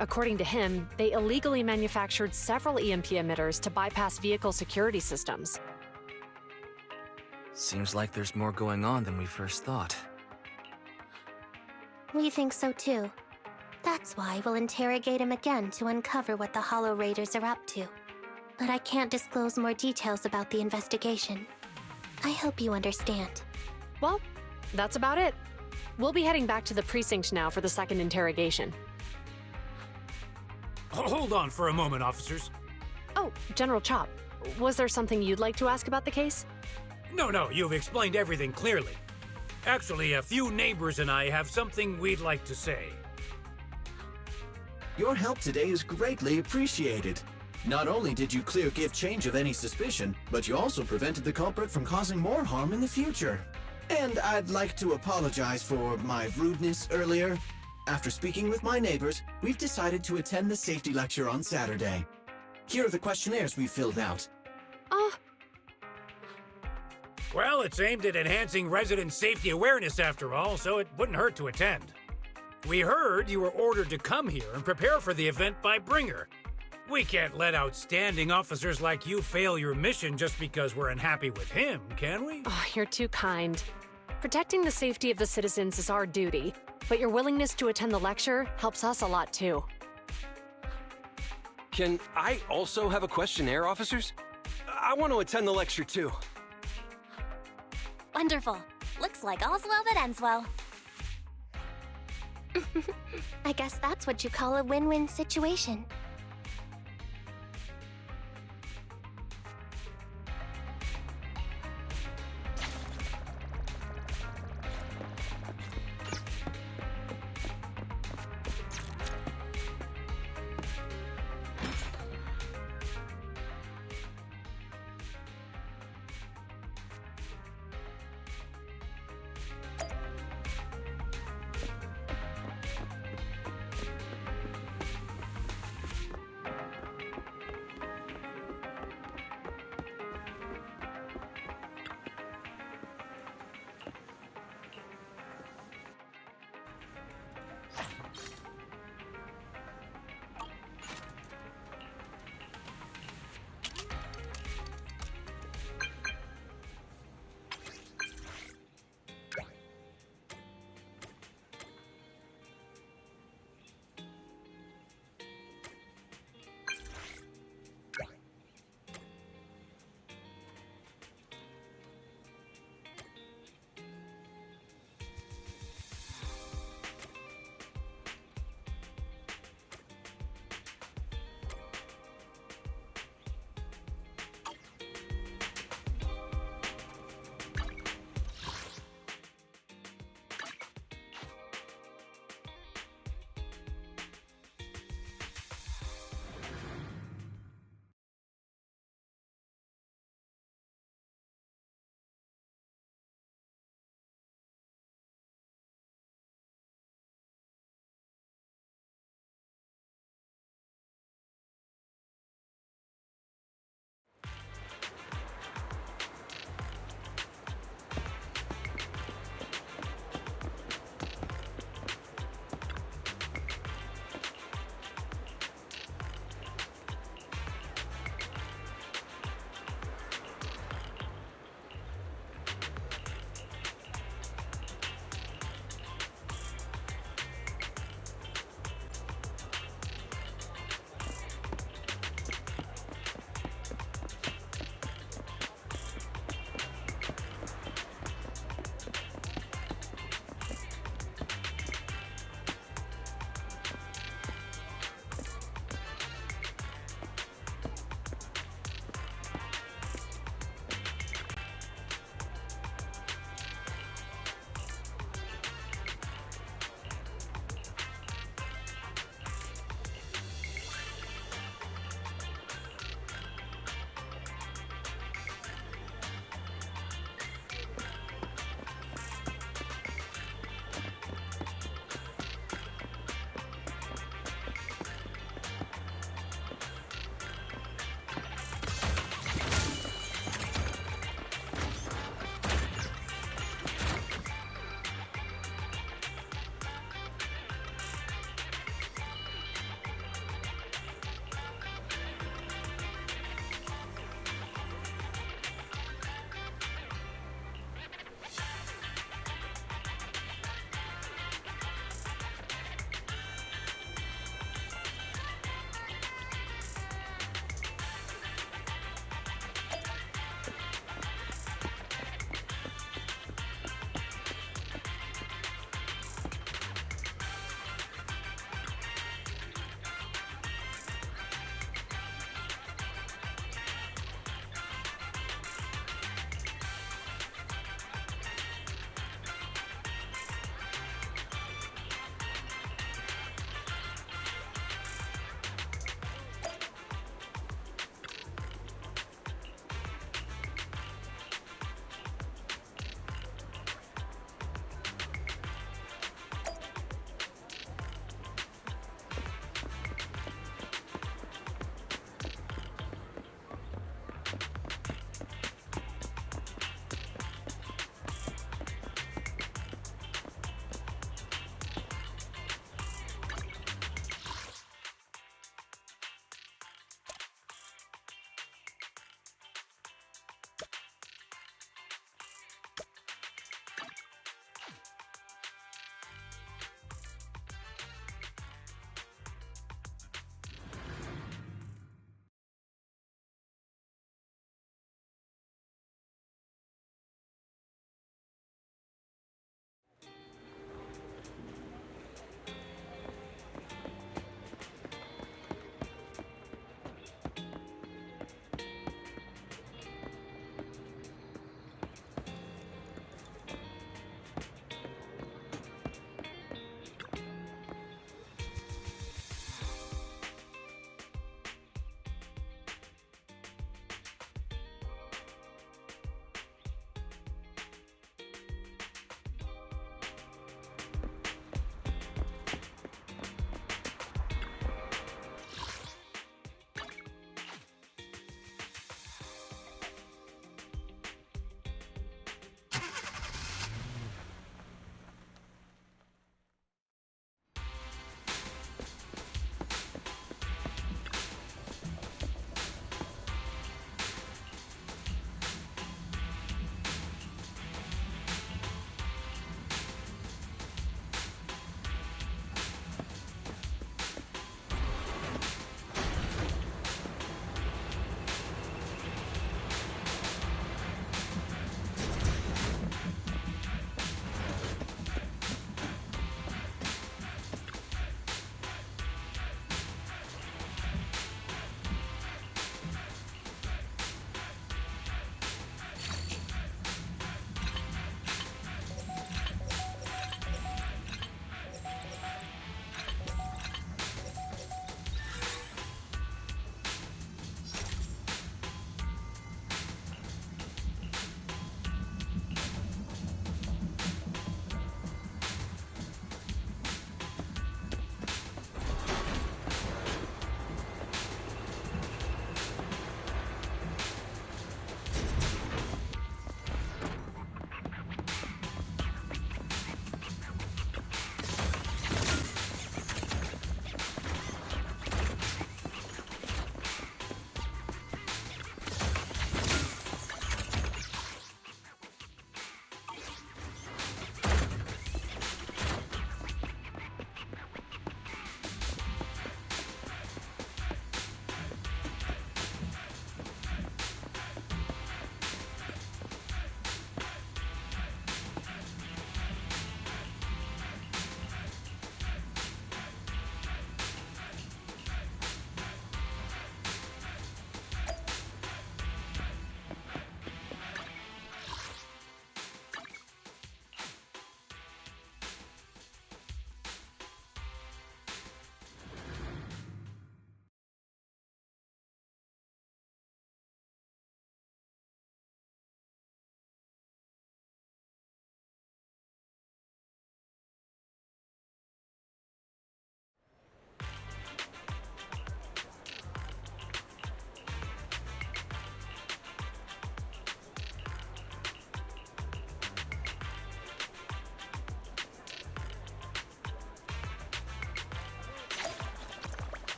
According to him, they illegally manufactured several EMP emitters to bypass vehicle security systems. Seems like there's more going on than we first thought. We think so too. That's why we'll interrogate him again to uncover what the Hollow Raiders are up to. but I can't disclose more details about the investigation. I hope you understand. Well, that's about it. We'll be heading back to the precinct now for the second interrogation. Hold on for a moment, officers. Oh, General Chop, was there something you'd like to ask about the case? No, you've explained everything clearly. Actually, a few neighbors and I have something we'd like to say. Your help today is greatly appreciated. Not only did you clear Give Change of any suspicion, but you also prevented the culprit from causing more harm in the future. And I'd like to apologize for my rudeness earlier. After speaking with my neighbors, we've decided to attend the safety lecture on Saturday. Here are the questionnaires we filled out. Well, it's aimed at enhancing resident safety awareness after all, so it wouldn't hurt to attend. We heard you were ordered to come here and prepare for the event by Bringer. We can't let outstanding officers like you fail your mission just because we're unhappy with him, can we? Oh, you're too kind. Protecting the safety of the citizens is our duty, but your willingness to attend the lecture helps us a lot too. Can I also have a questionnaire, officers? I want to attend the lecture too. Wonderful. Looks like all's well that ends well. I guess that's what you call a win-win situation.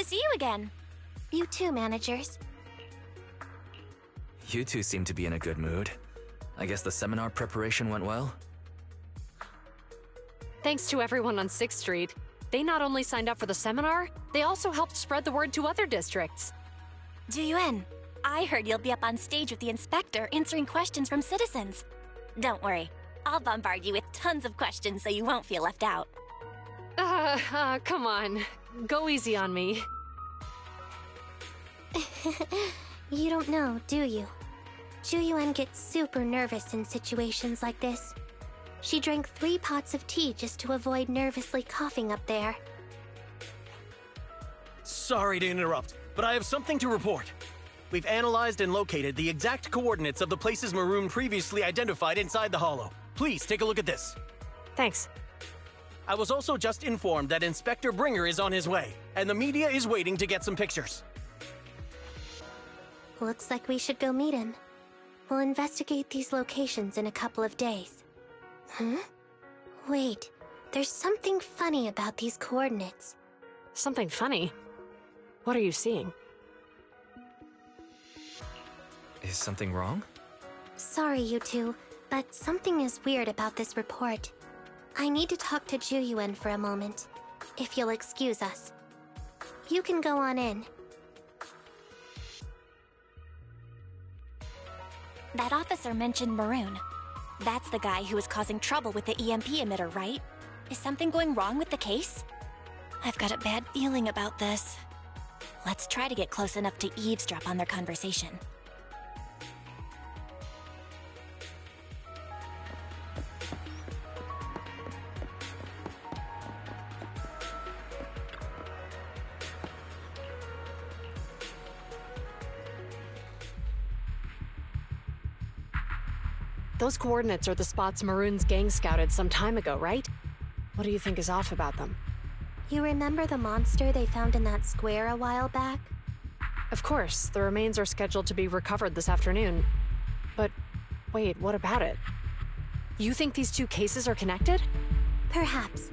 see you again. You too, managers. You two seem to be in a good mood. I guess the seminar preparation went well? Thanks to everyone on 6th Street. They not only signed up for the seminar, they also helped spread the word to other districts. Juyuan, I heard you'll be up on stage with the inspector answering questions from citizens. Don't worry, I'll bombard you with tons of questions so you won't feel left out. Come on. Go easy on me. You don't know, do you? Juyuan gets super nervous in situations like this. She drank 3 pots of tea just to avoid nervously coughing up there. Sorry to interrupt, but I have something to report. We've analyzed and located the exact coordinates of the places Maroon previously identified inside the hollow. Please take a look at this. Thanks. I was also just informed that Inspector Bringer is on his way, and the media is waiting to get some pictures. Looks like we should go meet him. We'll investigate these locations in a couple of days. Huh? Wait, there's something funny about these coordinates. Something funny? What are you seeing? Is something wrong? Sorry, you two, but something is weird about this report. I need to talk to Juyuan for a moment, if you'll excuse us. You can go on in. That officer mentioned Maroon. That's the guy who was causing trouble with the EMP emitter, right? Is something going wrong with the case? I've got a bad feeling about this. Let's try to get close enough to eavesdrop on their conversation. Those coordinates are the spots Maroon's gang scouted some time ago, right? What do you think is off about them? You remember the monster they found in that square a while back? Of course, the remains are scheduled to be recovered this afternoon. But wait, what about it? You think these two cases are connected? Perhaps.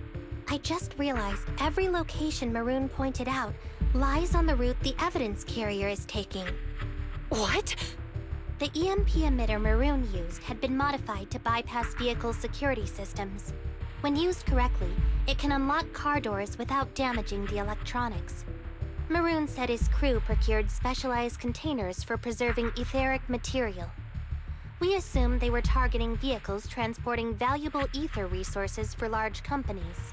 I just realized every location Maroon pointed out lies on the route the evidence carrier is taking. What? The EMP emitter Maroon used had been modified to bypass vehicle security systems. When used correctly, it can unlock car doors without damaging the electronics. Maroon said his crew procured specialized containers for preserving etheric material. We assumed they were targeting vehicles transporting valuable ether resources for large companies.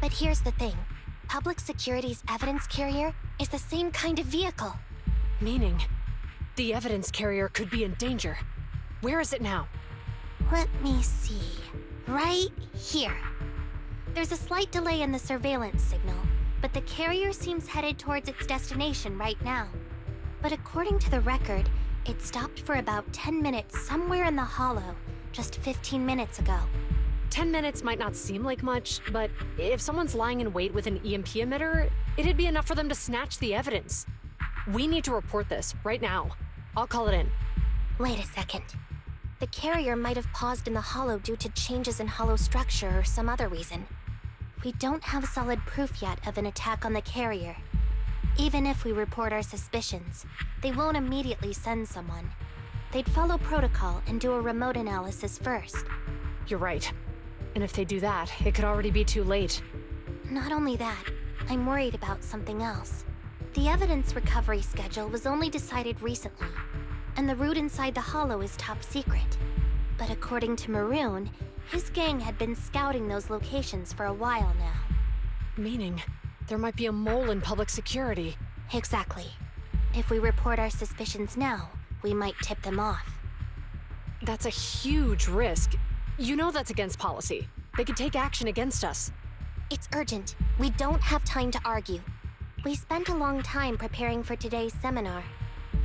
But here's the thing. Public Security's evidence carrier is the same kind of vehicle. Meaning, the evidence carrier could be in danger. Where is it now? Let me see. Right here. There's a slight delay in the surveillance signal, but the carrier seems headed towards its destination right now. But according to the record, it stopped for about 10 minutes somewhere in the hollow, just 15 minutes ago. 10 minutes might not seem like much, but if someone's lying in wait with an EMP emitter, it'd be enough for them to snatch the evidence. We need to report this right now. I'll call it in. Wait a second. The carrier might have paused in the hollow due to changes in hollow structure or some other reason. We don't have solid proof yet of an attack on the carrier. Even if we report our suspicions, they won't immediately send someone. They'd follow protocol and do a remote analysis first. You're right. And if they do that, it could already be too late. Not only that, I'm worried about something else. The evidence recovery schedule was only decided recently, and the route inside the hollow is top secret. But according to Maroon, his gang had been scouting those locations for a while now. Meaning, there might be a mole in public security. Exactly. If we report our suspicions now, we might tip them off. That's a huge risk. You know that's against policy. They could take action against us. It's urgent. We don't have time to argue. We spent a long time preparing for today's seminar.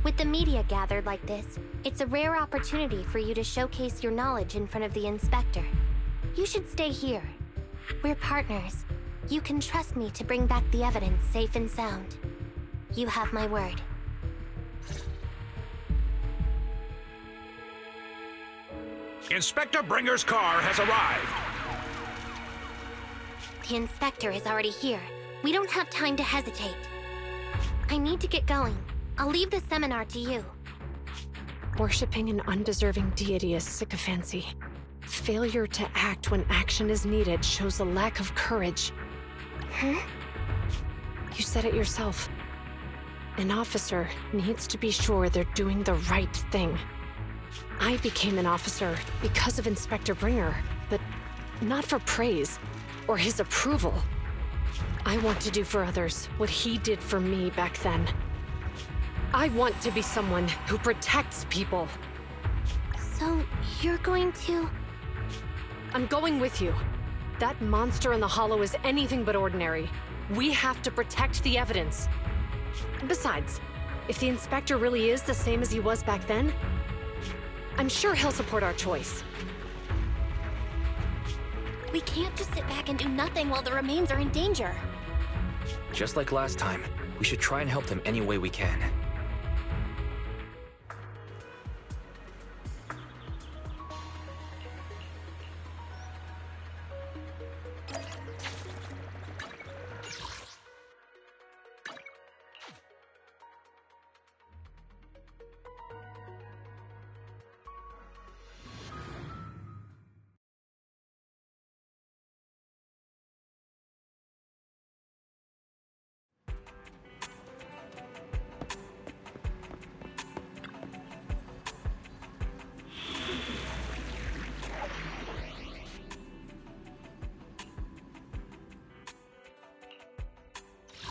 With the media gathered like this, it's a rare opportunity for you to showcase your knowledge in front of the inspector. You should stay here. We're partners. You can trust me to bring back the evidence safe and sound. You have my word. Inspector Bringer's car has arrived. The inspector is already here. We don't have time to hesitate. I need to get going. I'll leave the seminar to you. Worshipping an undeserving deity is sycophancy. Failure to act when action is needed shows a lack of courage. Huh? You said it yourself. An officer needs to be sure they're doing the right thing. I became an officer because of Inspector Bringer, but not for praise or his approval. I want to do for others what he did for me back then. I want to be someone who protects people. So, you're going to... I'm going with you. That monster in the hollow is anything but ordinary. We have to protect the evidence. Besides, if the inspector really is the same as he was back then, I'm sure he'll support our choice. We can't just sit back and do nothing while the remains are in danger. Just like last time, we should try and help them any way we can.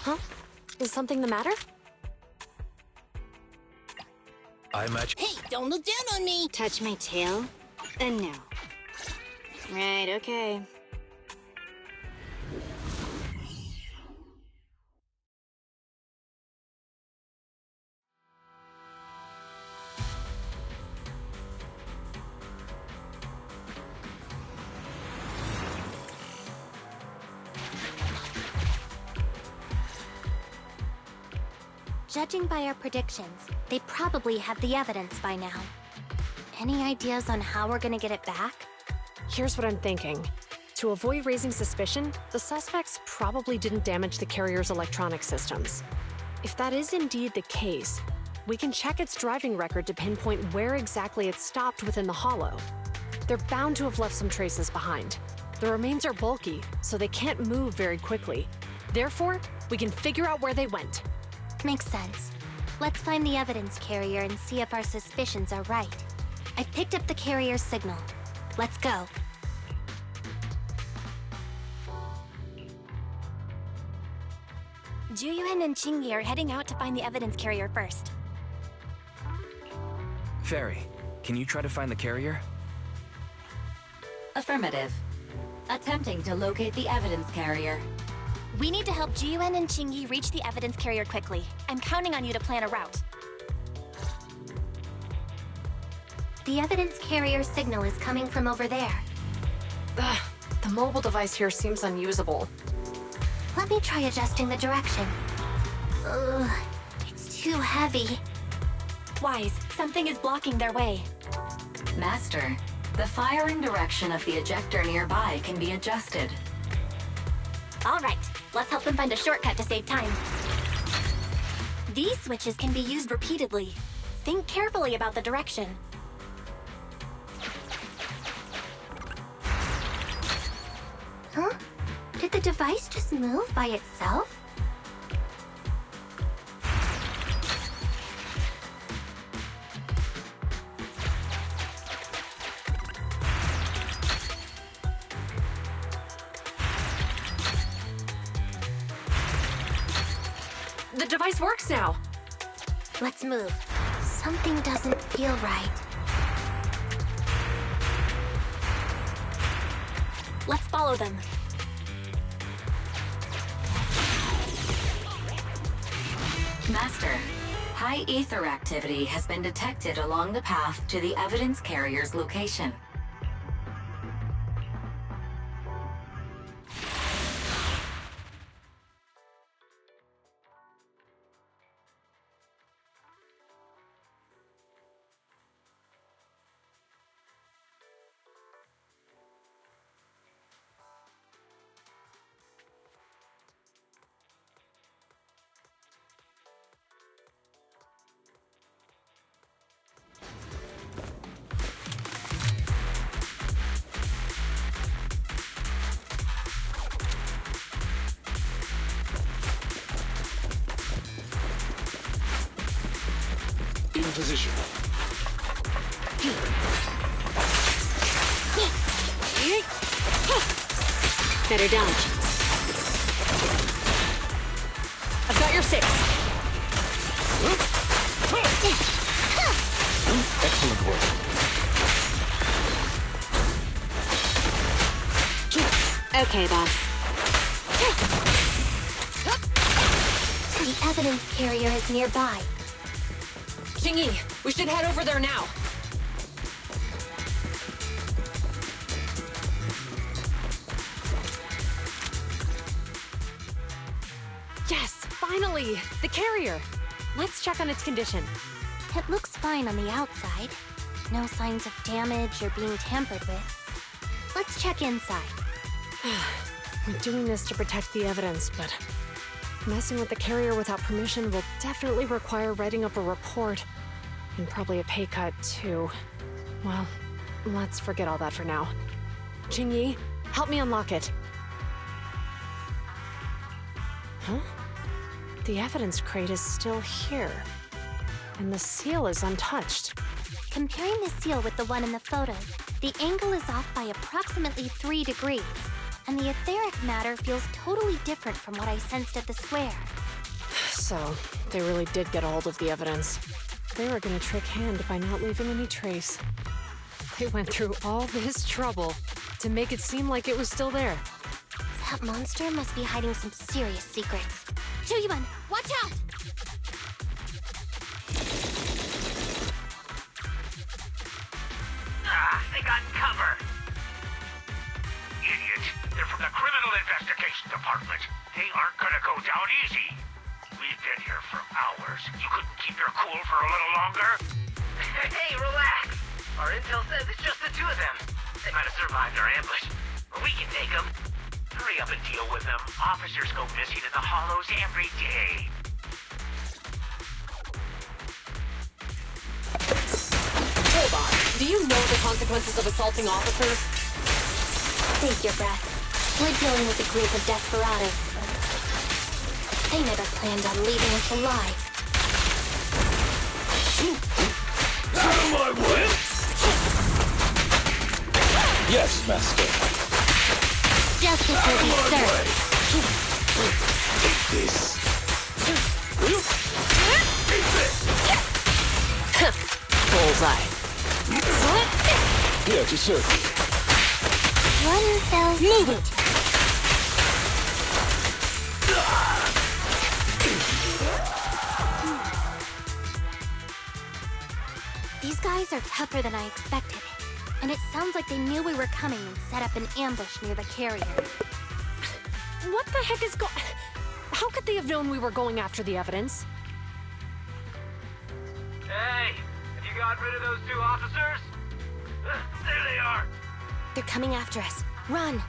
Huh? Is something the matter? Hey, don't look down on me! Touch my tail? No. Right, okay. Judging by our predictions, they probably have the evidence by now. Any ideas on how we're gonna get it back? Here's what I'm thinking. To avoid raising suspicion, the suspects probably didn't damage the carrier's electronic systems. If that is indeed the case, we can check its driving record to pinpoint where exactly it stopped within the hollow. They're bound to have left some traces behind. The remains are bulky, so they can't move very quickly. Therefore, we can figure out where they went. Makes sense. Let's find the evidence carrier and see if our suspicions are right. I've picked up the carrier's signal. Let's go. Juyuan and Qingyi are heading out to find the evidence carrier first. Fairy, can you try to find the carrier? Affirmative. Attempting to locate the evidence carrier. We need to help Juyuan and Qingyi reach the evidence carrier quickly. I'm counting on you to plan a route. The evidence carrier signal is coming from over there. Ugh, the mobile device here seems unusable. Let me try adjusting the direction. Ugh, it's too heavy. Wise, something is blocking their way. Master, the firing direction of the ejector nearby can be adjusted. All right, let's help them find a shortcut to save time. These switches can be used repeatedly. Think carefully about the direction. Huh? Did the device just move by itself? The device works now! Let's move. Something doesn't feel right. Let's follow them. Master, high ether activity has been detected along the path to the evidence carrier's location. position. Better dodge. I've got your 6. Excellent work. Okay, boss. The evidence carrier is nearby. Jingyi, we should head over there now. Yes, finally! The carrier! Let's check on its condition. It looks fine on the outside. No signs of damage or being tampered with. Let's check inside. We're doing this to protect the evidence, but messing with the carrier without permission will definitely require writing up a report. And probably a pay cut, too. Well, let's forget all that for now. Jingyi, help me unlock it. Huh? The evidence crate is still here. And the seal is untouched. Comparing the seal with the one in the photo, the angle is off by approximately 3 degrees, and the etheric matter feels totally different from what I sensed at the square. So, they really did get a hold of the evidence. They were gonna trick Hand by not leaving any trace. They went through all this trouble to make it seem like it was still there. That monster must be hiding some serious secrets. Chuyuan, watch out! They got cover. Idiots. They're from the Criminal Investigation Department. They aren't gonna go down easy. We've been here for hours. You couldn't keep your cool for a little longer? Hey, relax. Our intel says it's just the 2 of them. They might have survived our ambush, but we can take them. Hurry up and deal with them. Officers go missing in the hollows every day. Hold on. Do you know the consequences of assaulting officers? Save your breath. We're dealing with a group of desperados. They never planned on leaving us alive. Out of my way! Yes, Master. Justice will be served. Take this. Bullseye. Here to serve you. One fell move it. These guys are tougher than I expected. And it sounds like they knew we were coming and set up an ambush near the carrier. What the heck is How could they have known we were going after the evidence? Hey, have you got rid of those 2 officers? There they are. They're coming after us. Run!